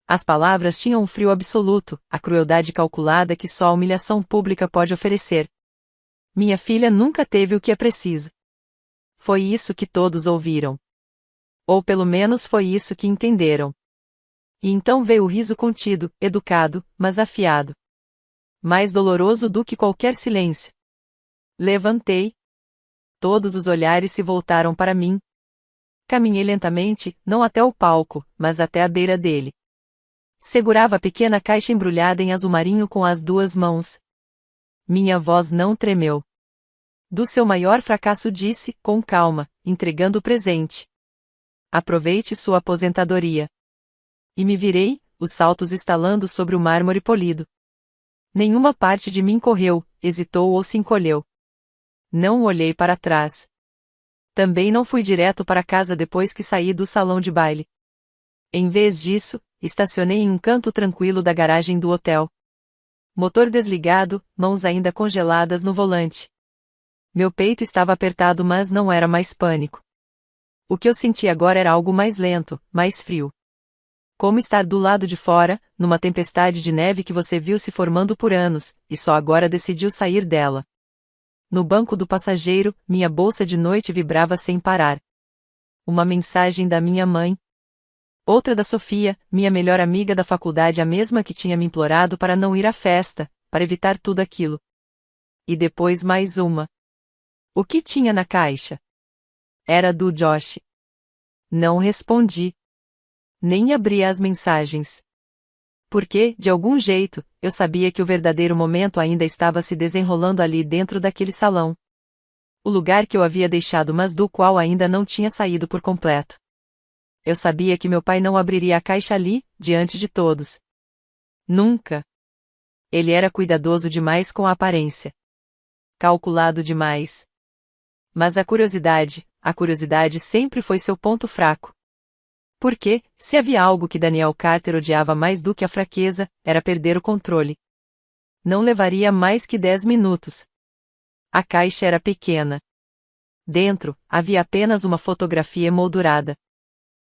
[SPEAKER 1] As palavras tinham um frio absoluto, a crueldade calculada que só a humilhação pública pode oferecer. Minha filha nunca teve o que é preciso. Foi isso que todos ouviram. Ou pelo menos foi isso que entenderam. E então veio o riso contido, educado, mas afiado. Mais doloroso do que qualquer silêncio. Levantei. Todos os olhares se voltaram para mim. Caminhei lentamente, não até o palco, mas até a beira dele. Segurava a pequena caixa embrulhada em azul marinho com as 2 mãos. Minha voz não tremeu. Do seu maior fracasso disse, com calma, entregando o presente. Aproveite sua aposentadoria. E me virei, os saltos estalando sobre o mármore polido. Nenhuma parte de mim correu, hesitou ou se encolheu. Não olhei para trás. Também não fui direto para casa depois que saí do salão de baile. Em vez disso, estacionei em um canto tranquilo da garagem do hotel. Motor desligado, mãos ainda congeladas no volante. Meu peito estava apertado, mas não era mais pânico. O que eu senti agora era algo mais lento, mais frio. Como estar do lado de fora, numa tempestade de neve que você viu se formando por anos, e só agora decidiu sair dela. No banco do passageiro, minha bolsa de noite vibrava sem parar. Uma mensagem da minha mãe. Outra da Sofia, minha melhor amiga da faculdade, a mesma que tinha me implorado para não ir à festa, para evitar tudo aquilo. E depois mais uma. O que tinha na caixa? Era do Josh. Não respondi. Nem abri as mensagens. Porque, de algum jeito, eu sabia que o verdadeiro momento ainda estava se desenrolando ali dentro daquele salão. O lugar que eu havia deixado, mas do qual ainda não tinha saído por completo. Eu sabia que meu pai não abriria a caixa ali, diante de todos. Nunca. Ele era cuidadoso demais com a aparência. Calculado demais. Mas a curiosidade sempre foi seu ponto fraco. Porque, se havia algo que Daniel Carter odiava mais do que a fraqueza, era perder o controle. Não levaria mais que 10 minutos. A caixa era pequena. Dentro, havia apenas uma fotografia emoldurada.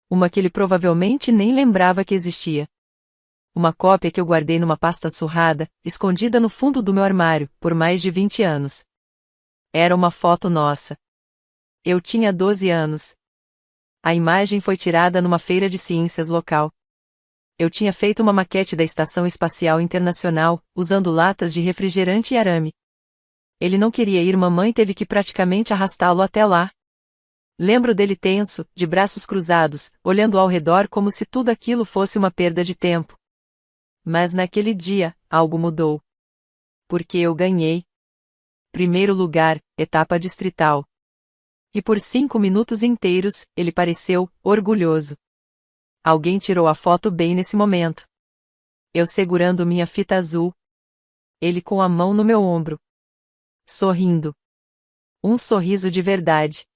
[SPEAKER 1] Uma que ele provavelmente nem lembrava que existia. Uma cópia que eu guardei numa pasta surrada, escondida no fundo do meu armário, por mais de 20 anos. Era uma foto nossa. Eu tinha 12 anos. A imagem foi tirada numa feira de ciências local. Eu tinha feito uma maquete da Estação Espacial Internacional, usando latas de refrigerante e arame. Ele não queria ir, mamãe teve que praticamente arrastá-lo até lá. Lembro dele tenso, de braços cruzados, olhando ao redor como se tudo aquilo fosse uma perda de tempo. Mas naquele dia, algo mudou. Porque eu ganhei. Primeiro lugar, etapa distrital. E por 5 minutos inteiros, ele pareceu orgulhoso. Alguém tirou a foto bem nesse momento. Eu segurando minha fita azul. Ele com a mão no meu ombro. Sorrindo. Um sorriso de verdade.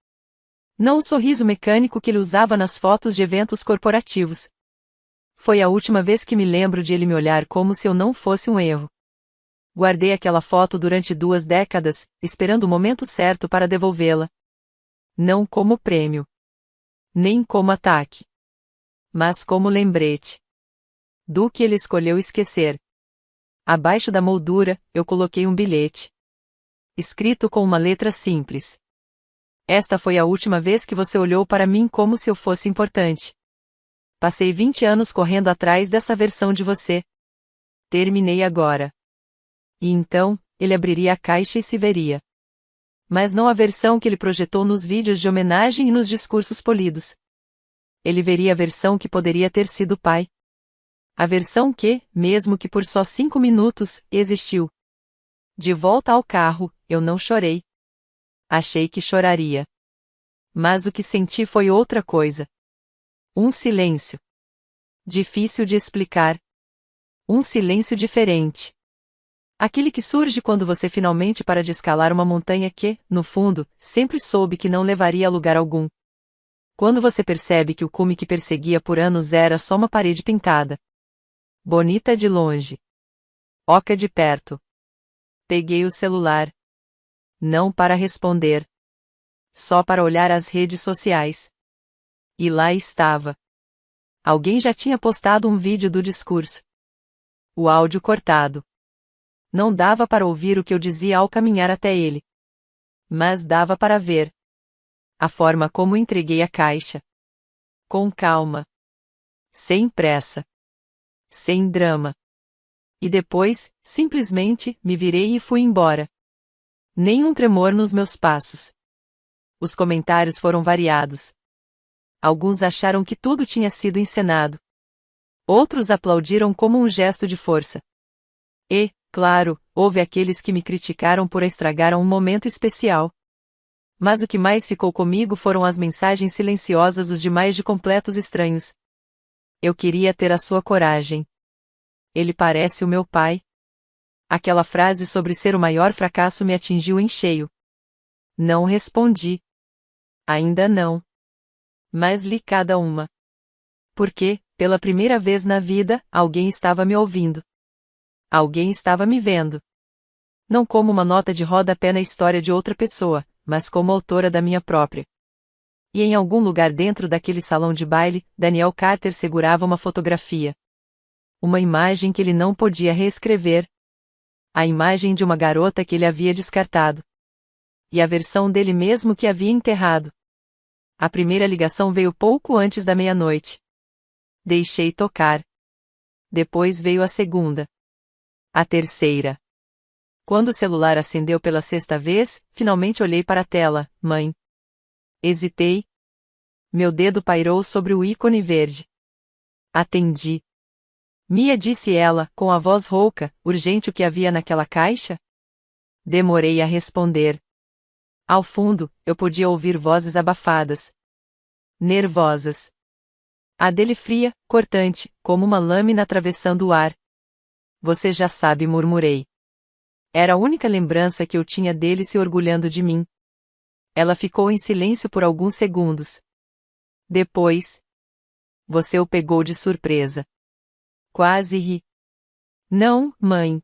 [SPEAKER 1] Não o sorriso mecânico que ele usava nas fotos de eventos corporativos. Foi a última vez que me lembro de ele me olhar como se eu não fosse um erro. Guardei aquela foto durante 2 décadas, esperando o momento certo para devolvê-la. Não como prêmio. Nem como ataque. Mas como lembrete. Do que ele escolheu esquecer. Abaixo da moldura, eu coloquei um bilhete. Escrito com uma letra simples. Esta foi a última vez que você olhou para mim como se eu fosse importante. Passei 20 anos correndo atrás dessa versão de você. Terminei agora. E então, ele abriria a caixa e se veria. Mas não a versão que ele projetou nos vídeos de homenagem e nos discursos polidos. Ele veria a versão que poderia ter sido pai. A versão que, mesmo que por só 5 minutos, existiu. De volta ao carro, eu não chorei. Achei que choraria. Mas o que senti foi outra coisa. Um silêncio. Difícil de explicar. Um silêncio diferente. Aquele que surge quando você finalmente para de escalar uma montanha que, no fundo, sempre soube que não levaria a lugar algum. Quando você percebe que o cume que perseguia por anos era só uma parede pintada. Bonita de longe. Oca de perto. Peguei o celular. Não para responder. Só para olhar as redes sociais. E lá estava. Alguém já tinha postado um vídeo do discurso. O áudio cortado. Não dava para ouvir o que eu dizia ao caminhar até ele. Mas dava para ver. A forma como entreguei a caixa. Com calma. Sem pressa. Sem drama. E depois, simplesmente, me virei e fui embora. Nenhum tremor nos meus passos. Os comentários foram variados. Alguns acharam que tudo tinha sido encenado. Outros aplaudiram como um gesto de força. E, claro, houve aqueles que me criticaram por estragar um momento especial. Mas o que mais ficou comigo foram as mensagens silenciosas dos demais de completos estranhos. Eu queria ter a sua coragem. Ele parece o meu pai. Aquela frase sobre ser o maior fracasso me atingiu em cheio. Não respondi. Ainda não. Mas li cada uma. Porque, pela primeira vez na vida, alguém estava me ouvindo. Alguém estava me vendo. Não como uma nota de rodapé na história de outra pessoa, mas como autora da minha própria. E em algum lugar dentro daquele salão de baile, Daniel Carter segurava uma fotografia. Uma imagem que ele não podia reescrever. A imagem de uma garota que ele havia descartado. E a versão dele mesmo que havia enterrado. A primeira ligação veio pouco antes da meia-noite. Deixei tocar. Depois veio a segunda. A terceira. Quando o celular acendeu pela sexta vez, finalmente olhei para a tela. Mãe. Hesitei. Meu dedo pairou sobre o ícone verde. Atendi. Mia, disse ela, com a voz rouca, urgente. O que havia naquela caixa? Demorei a responder. Ao fundo, eu podia ouvir vozes abafadas. Nervosas. A dele fria, cortante, como uma lâmina atravessando o ar. Você já sabe, murmurei. Era a única lembrança que eu tinha dele se orgulhando de mim. Ela ficou em silêncio por alguns segundos. Depois. Você o pegou de surpresa. Quase ri. Não, mãe.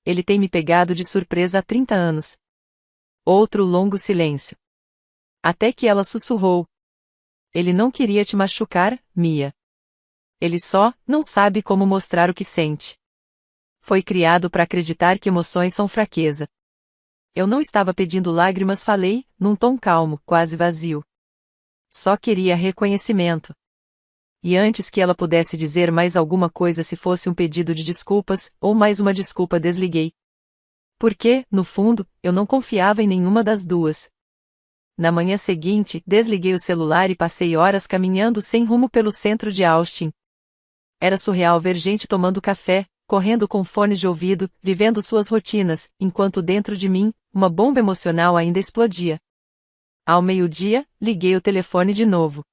[SPEAKER 1] Ele tem me pegado de surpresa há 30 anos. Outro longo silêncio. Até que ela sussurrou. Ele não queria te machucar, Mia. Ele só não sabe como mostrar o que sente. Foi criado para acreditar que emoções são fraqueza. Eu não estava pedindo lágrimas, falei, num tom calmo, quase vazio. Só queria reconhecimento. E antes que ela pudesse dizer mais alguma coisa, se fosse um pedido de desculpas, ou mais uma desculpa, desliguei. Porque, no fundo, eu não confiava em nenhuma das duas. Na manhã seguinte, desliguei o celular e passei horas caminhando sem rumo pelo centro de Austin. Era surreal ver gente tomando café, correndo com fones de ouvido, vivendo suas rotinas, enquanto dentro de mim, uma bomba emocional ainda explodia. Ao meio-dia, liguei o telefone de novo.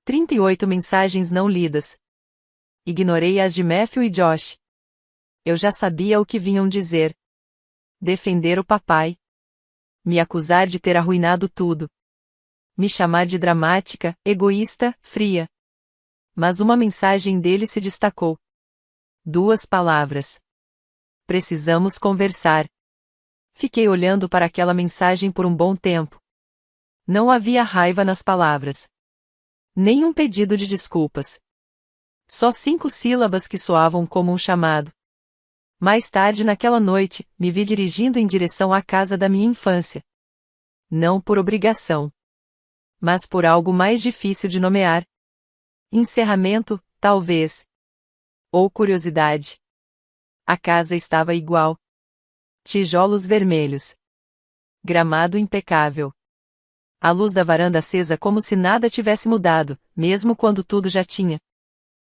[SPEAKER 1] 38 mensagens não lidas. Ignorei as de Matthew e Josh. Eu já sabia o que vinham dizer. Defender o papai. Me acusar de ter arruinado tudo. Me chamar de dramática, egoísta, fria. Mas uma mensagem dele se destacou. 2 palavras. Precisamos conversar. Fiquei olhando para aquela mensagem por um bom tempo. Não havia raiva nas palavras. Nem um pedido de desculpas. Só 5 sílabas que soavam como um chamado. Mais tarde naquela noite, me vi dirigindo em direção à casa da minha infância. Não por obrigação. Mas por algo mais difícil de nomear. Encerramento, talvez. Ou curiosidade. A casa estava igual. Tijolos vermelhos. Gramado impecável. A luz da varanda acesa como se nada tivesse mudado, mesmo quando tudo já tinha.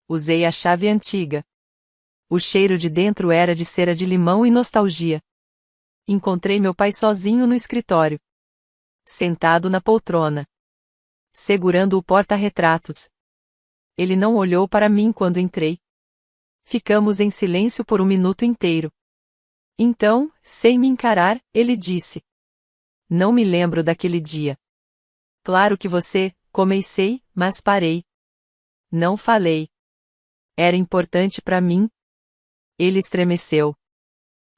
[SPEAKER 1] Usei a chave antiga. O cheiro de dentro era de cera de limão e nostalgia. Encontrei meu pai sozinho no escritório. Sentado na poltrona. Segurando o porta-retratos. Ele não olhou para mim quando entrei. Ficamos em silêncio por um minuto inteiro. Então, sem me encarar, ele disse. Não me lembro daquele dia. Claro que você, comecei, mas parei. Não falei. Era importante para mim. Ele estremeceu.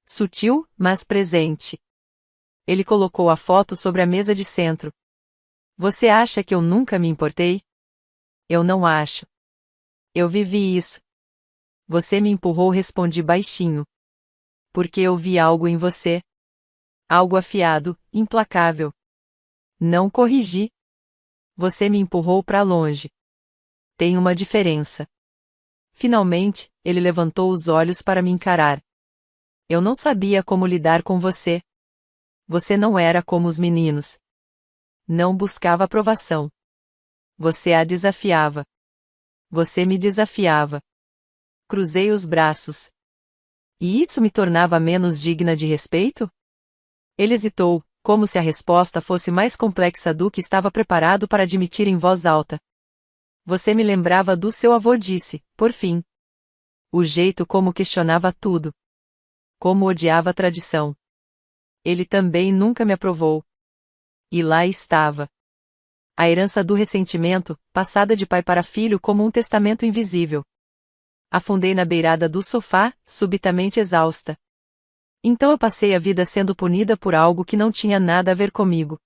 [SPEAKER 1] Sutil, mas presente. Ele colocou a foto sobre a mesa de centro. Você acha que eu nunca me importei? Eu não acho. Eu vivi isso. Você me empurrou, respondi baixinho. Porque eu vi algo em você. Algo afiado, implacável. Não corrigi. Você me empurrou para longe. Tem uma diferença. Finalmente, ele levantou os olhos para me encarar. Eu não sabia como lidar com você. Você não era como os meninos. Não buscava aprovação. Você a desafiava. Você me desafiava. Cruzei os braços. E isso me tornava menos digna de respeito? Ele hesitou, como se a resposta fosse mais complexa do que estava preparado para admitir em voz alta. Você me lembrava do seu avô, disse, por fim. O jeito como questionava tudo. Como odiava a tradição. Ele também nunca me aprovou. E lá estava. A herança do ressentimento, passada de pai para filho como um testamento invisível. Afundei na beirada do sofá, subitamente exausta. Então eu passei a vida sendo punida por algo que não tinha nada a ver comigo.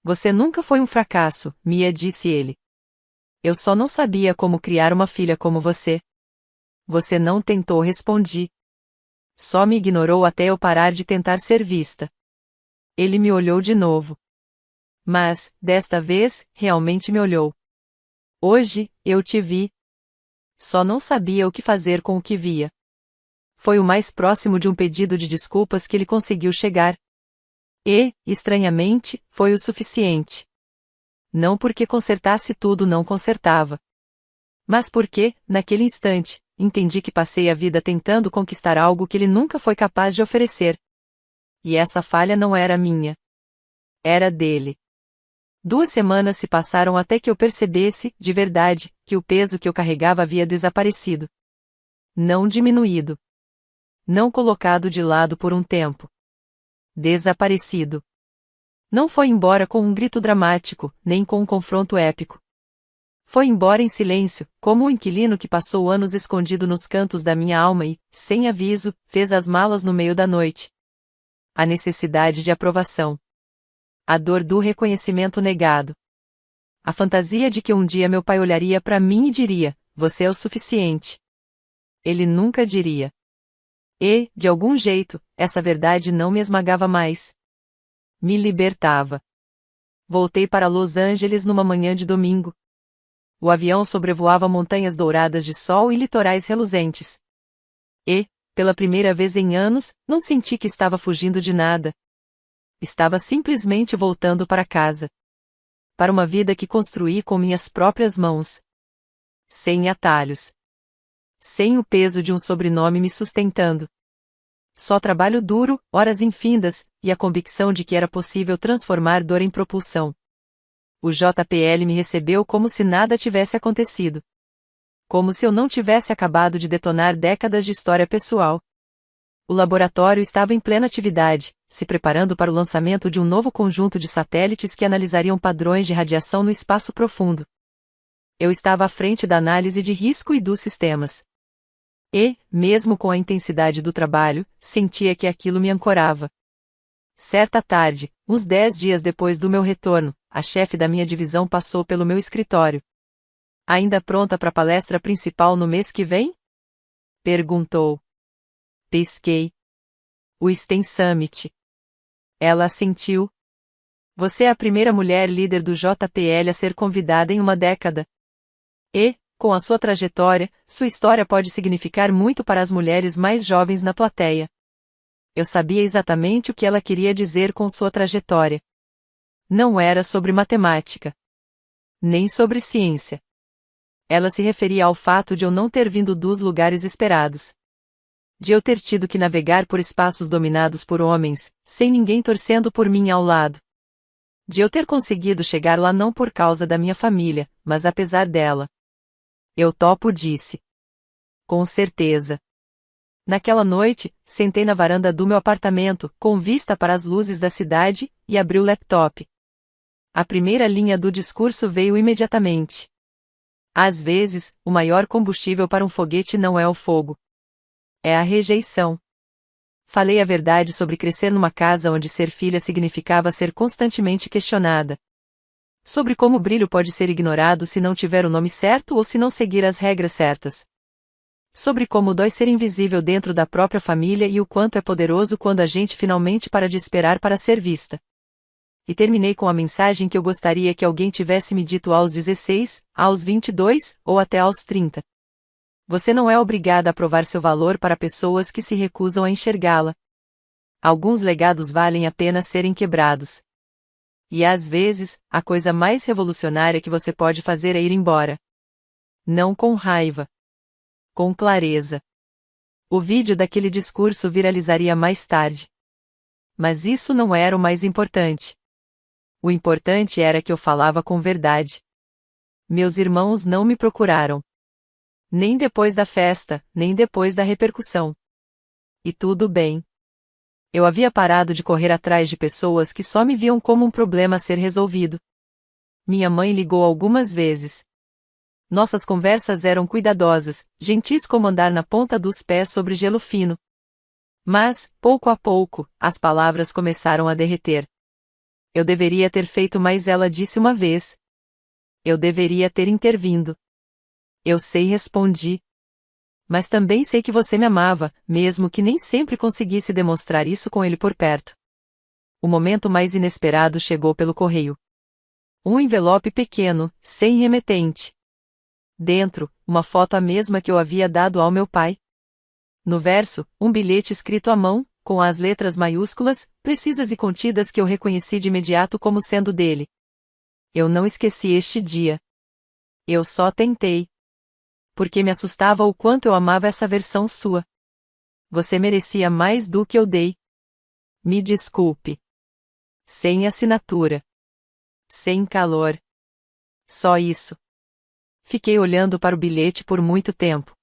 [SPEAKER 1] Você nunca foi um fracasso, Mia, disse ele. Eu só não sabia como criar uma filha como você. Você não tentou, respondi. Só me ignorou até eu parar de tentar ser vista. Ele me olhou de novo. Mas, desta vez, realmente me olhou. Hoje, eu te vi. Só não sabia o que fazer com o que via. Foi o mais próximo de um pedido de desculpas que ele conseguiu chegar. E, estranhamente, foi o suficiente. Não porque consertasse tudo não consertava. Mas porque, naquele instante, entendi que passei a vida tentando conquistar algo que ele nunca foi capaz de oferecer. E essa falha não era minha. Era dele. 2 semanas se passaram até que eu percebesse, de verdade, que o peso que eu carregava havia desaparecido. Não diminuído. Não colocado de lado por um tempo. Desaparecido. Não foi embora com um grito dramático, nem com um confronto épico. Foi embora em silêncio, como um inquilino que passou anos escondido nos cantos da minha alma e, sem aviso, fez as malas no meio da noite. A necessidade de aprovação. A dor do reconhecimento negado. A fantasia de que um dia meu pai olharia para mim e diria, você é o suficiente. Ele nunca diria. E, de algum jeito, essa verdade não me esmagava mais. Me libertava. Voltei para Los Angeles numa manhã de domingo. O avião sobrevoava montanhas douradas de sol e litorais reluzentes. E, pela primeira vez em anos, não senti que estava fugindo de nada. Estava simplesmente voltando para casa. Para uma vida que construí com minhas próprias mãos. Sem atalhos. Sem o peso de um sobrenome me sustentando. Só trabalho duro, horas infindas, e a convicção de que era possível transformar dor em propulsão. O JPL me recebeu como se nada tivesse acontecido. Como se eu não tivesse acabado de detonar décadas de história pessoal. O laboratório estava em plena atividade, se preparando para o lançamento de um novo conjunto de satélites que analisariam padrões de radiação no espaço profundo. Eu estava à frente da análise de risco e dos sistemas. E, mesmo com a intensidade do trabalho, sentia que aquilo me ancorava. Certa tarde, uns 10 dias depois do meu retorno, a chefe da minha divisão passou pelo meu escritório. Ainda pronta para a palestra principal no mês que vem? Perguntou. Pesquei. O STEM Summit. Ela assentiu. Você é a primeira mulher líder do JPL a ser convidada em uma década. E, com a sua trajetória, sua história pode significar muito para as mulheres mais jovens na plateia. Eu sabia exatamente o que ela queria dizer com sua trajetória. Não era sobre matemática. Nem sobre ciência. Ela se referia ao fato de eu não ter vindo dos lugares esperados. De eu ter tido que navegar por espaços dominados por homens, sem ninguém torcendo por mim ao lado. De eu ter conseguido chegar lá não por causa da minha família, mas apesar dela. Eu topo, disse. Com certeza. Naquela noite, sentei na varanda do meu apartamento, com vista para as luzes da cidade, e abri o laptop. A primeira linha do discurso veio imediatamente. Às vezes, o maior combustível para um foguete não é o fogo. É a rejeição. Falei a verdade sobre crescer numa casa onde ser filha significava ser constantemente questionada. Sobre como o brilho pode ser ignorado se não tiver o nome certo ou se não seguir as regras certas. Sobre como dói ser invisível dentro da própria família e o quanto é poderoso quando a gente finalmente para de esperar para ser vista. E terminei com a mensagem que eu gostaria que alguém tivesse me dito aos 16, aos 22, ou até aos 30. Você não é obrigada a provar seu valor para pessoas que se recusam a enxergá-la. Alguns legados valem a pena serem quebrados. E às vezes, a coisa mais revolucionária que você pode fazer é ir embora. Não com raiva. Com clareza. O vídeo daquele discurso viralizaria mais tarde. Mas isso não era o mais importante. O importante era que eu falava com verdade. Meus irmãos não me procuraram. Nem depois da festa, nem depois da repercussão. E tudo bem. Eu havia parado de correr atrás de pessoas que só me viam como um problema a ser resolvido. Minha mãe ligou algumas vezes. Nossas conversas eram cuidadosas, gentis como andar na ponta dos pés sobre gelo fino. Mas, pouco a pouco, as palavras começaram a derreter. Eu deveria ter feito mais, ela disse uma vez. Eu deveria ter intervindo. Eu sei, respondi. Mas também sei que você me amava, mesmo que nem sempre conseguisse demonstrar isso com ele por perto. O momento mais inesperado chegou pelo correio. Um envelope pequeno, sem remetente. Dentro, uma foto a mesma que eu havia dado ao meu pai. No verso, um bilhete escrito à mão, com as letras maiúsculas, precisas e contidas que eu reconheci de imediato como sendo dele. Eu não esqueci este dia. Eu só tentei. Porque me assustava o quanto eu amava essa versão sua. Você merecia mais do que eu dei. Me desculpe. Sem assinatura. Sem calor. Só isso. Fiquei olhando para o bilhete por muito tempo.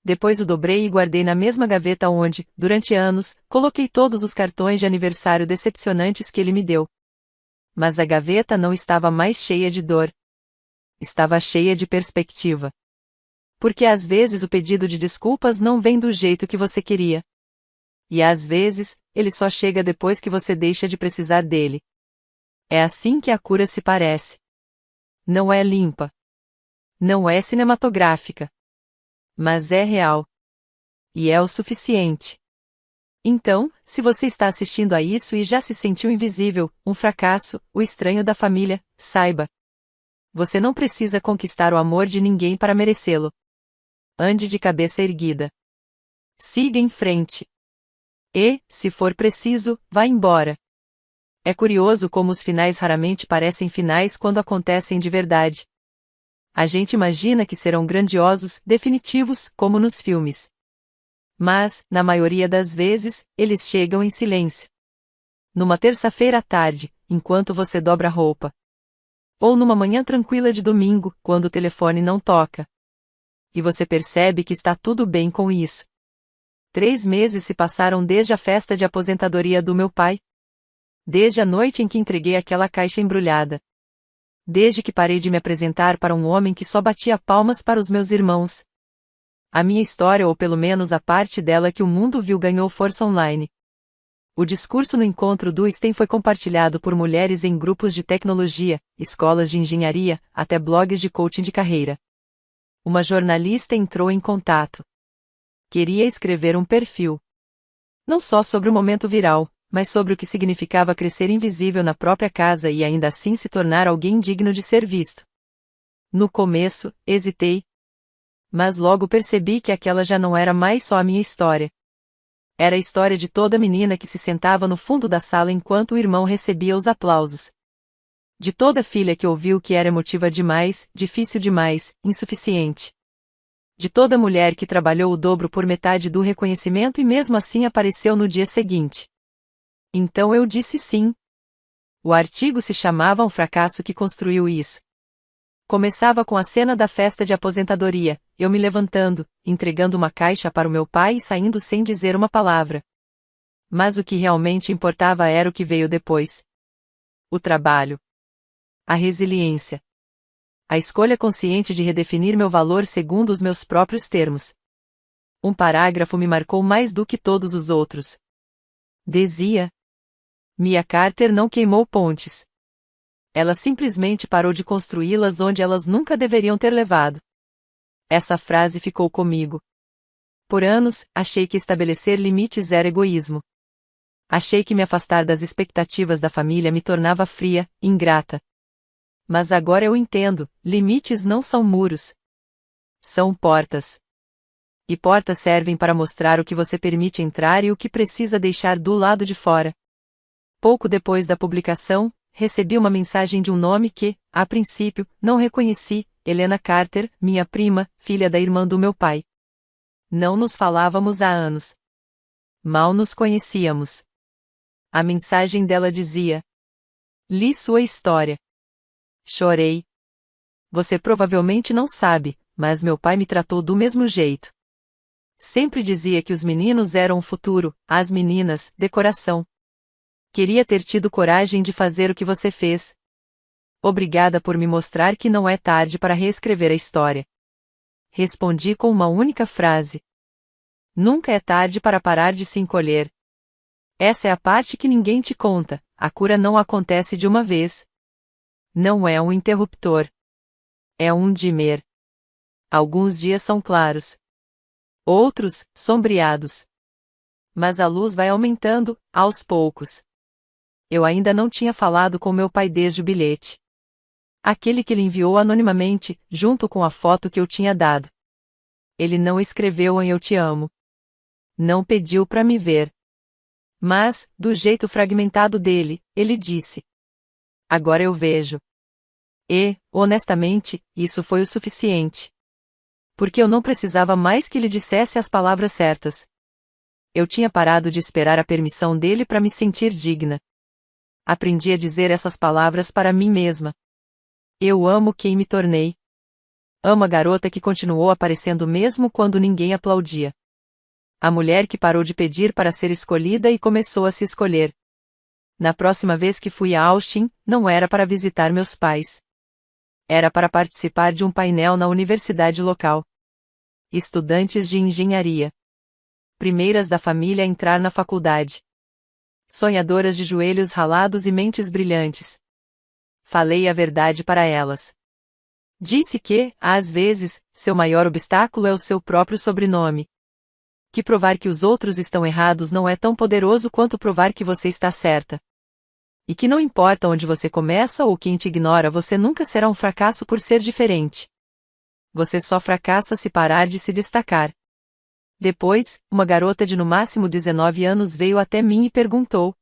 [SPEAKER 1] Depois o dobrei e guardei na mesma gaveta onde, durante anos, coloquei todos os cartões de aniversário decepcionantes que ele me deu. Mas a gaveta não estava mais cheia de dor. Estava cheia de perspectiva. Porque às vezes o pedido de desculpas não vem do jeito que você queria. E às vezes, ele só chega depois que você deixa de precisar dele. É assim que a cura se parece. Não é limpa. Não é cinematográfica. Mas é real. E é o suficiente. Então, se você está assistindo a isso e já se sentiu invisível, um fracasso, o estranho da família, saiba. Você não precisa conquistar o amor de ninguém para merecê-lo. Ande de cabeça erguida. Siga em frente. E, se for preciso, vá embora. É curioso como os finais raramente parecem finais quando acontecem de verdade. A gente imagina que serão grandiosos, definitivos, como nos filmes. Mas, na maioria das vezes, eles chegam em silêncio. Numa terça-feira à tarde, enquanto você dobra a roupa. Ou numa manhã tranquila de domingo, quando o telefone não toca. E você percebe que está tudo bem com isso. 3 meses se passaram desde a festa de aposentadoria do meu pai. Desde a noite em que entreguei aquela caixa embrulhada. Desde que parei de me apresentar para um homem que só batia palmas para os meus irmãos. A minha história, ou pelo menos a parte dela que o mundo viu, ganhou força online. O discurso no encontro do STEM foi compartilhado por mulheres em grupos de tecnologia, escolas de engenharia, até blogs de coaching de carreira. Uma jornalista entrou em contato. Queria escrever um perfil. Não só sobre o momento viral, mas sobre o que significava crescer invisível na própria casa e ainda assim se tornar alguém digno de ser visto. No começo, hesitei. Mas logo percebi que aquela já não era mais só a minha história. Era a história de toda menina que se sentava no fundo da sala enquanto o irmão recebia os aplausos. De toda filha que ouviu que era emotiva demais, difícil demais, insuficiente. De toda mulher que trabalhou o dobro por metade do reconhecimento e mesmo assim apareceu no dia seguinte. Então eu disse sim. O artigo se chamava Um Fracasso que Construiu Isso. Começava com a cena da festa de aposentadoria, eu me levantando, entregando uma caixa para o meu pai e saindo sem dizer uma palavra. Mas o que realmente importava era o que veio depois. O trabalho. A resiliência. A escolha consciente de redefinir meu valor segundo os meus próprios termos. Um parágrafo me marcou mais do que todos os outros. Dizia: Mia Carter não queimou pontes. Ela simplesmente parou de construí-las onde elas nunca deveriam ter levado. Essa frase ficou comigo. Por anos, achei que estabelecer limites era egoísmo. Achei que me afastar das expectativas da família me tornava fria, ingrata. Mas agora eu entendo, limites não são muros. São portas. E portas servem para mostrar o que você permite entrar e o que precisa deixar do lado de fora. Pouco depois da publicação, recebi uma mensagem de um nome que, a princípio, não reconheci, Helena Carter, minha prima, filha da irmã do meu pai. Não nos falávamos há anos. Mal nos conhecíamos. A mensagem dela dizia: Li sua história. Chorei. Você provavelmente não sabe, mas meu pai me tratou do mesmo jeito. Sempre dizia que os meninos eram o futuro, as meninas, decoração. Queria ter tido coragem de fazer o que você fez. Obrigada por me mostrar que não é tarde para reescrever a história. Respondi com uma única frase. Nunca é tarde para parar de se encolher. Essa é a parte que ninguém te conta, a cura não acontece de uma vez. Não é um interruptor. É um dimmer. Alguns dias são claros. Outros, sombreados. Mas a luz vai aumentando, aos poucos. Eu ainda não tinha falado com meu pai desde o bilhete. Aquele que lhe enviou anonimamente, junto com a foto que eu tinha dado. Ele não escreveu um eu te amo. Não pediu para me ver. Mas, do jeito fragmentado dele, ele disse: agora eu vejo. E, honestamente, isso foi o suficiente. Porque eu não precisava mais que ele dissesse as palavras certas. Eu tinha parado de esperar a permissão dele para me sentir digna. Aprendi a dizer essas palavras para mim mesma. Eu amo quem me tornei. Amo a garota que continuou aparecendo mesmo quando ninguém aplaudia. A mulher que parou de pedir para ser escolhida e começou a se escolher. Na próxima vez que fui a Austin, não era para visitar meus pais. Era para participar de um painel na universidade local. Estudantes de engenharia. Primeiras da família a entrar na faculdade. Sonhadoras de joelhos ralados e mentes brilhantes. Falei a verdade para elas. Disse que, às vezes, seu maior obstáculo é o seu próprio sobrenome. Que provar que os outros estão errados não é tão poderoso quanto provar que você está certa. E que não importa onde você começa ou quem te ignora, você nunca será um fracasso por ser diferente. Você só fracassa se parar de se destacar. Depois, uma garota de no máximo 19 anos veio até mim e perguntou: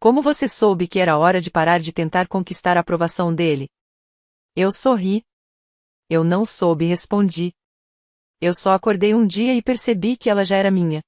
[SPEAKER 1] como você soube que era hora de parar de tentar conquistar a aprovação dele? Eu sorri. Eu não soube, respondi. Eu só acordei um dia e percebi que ela já era minha.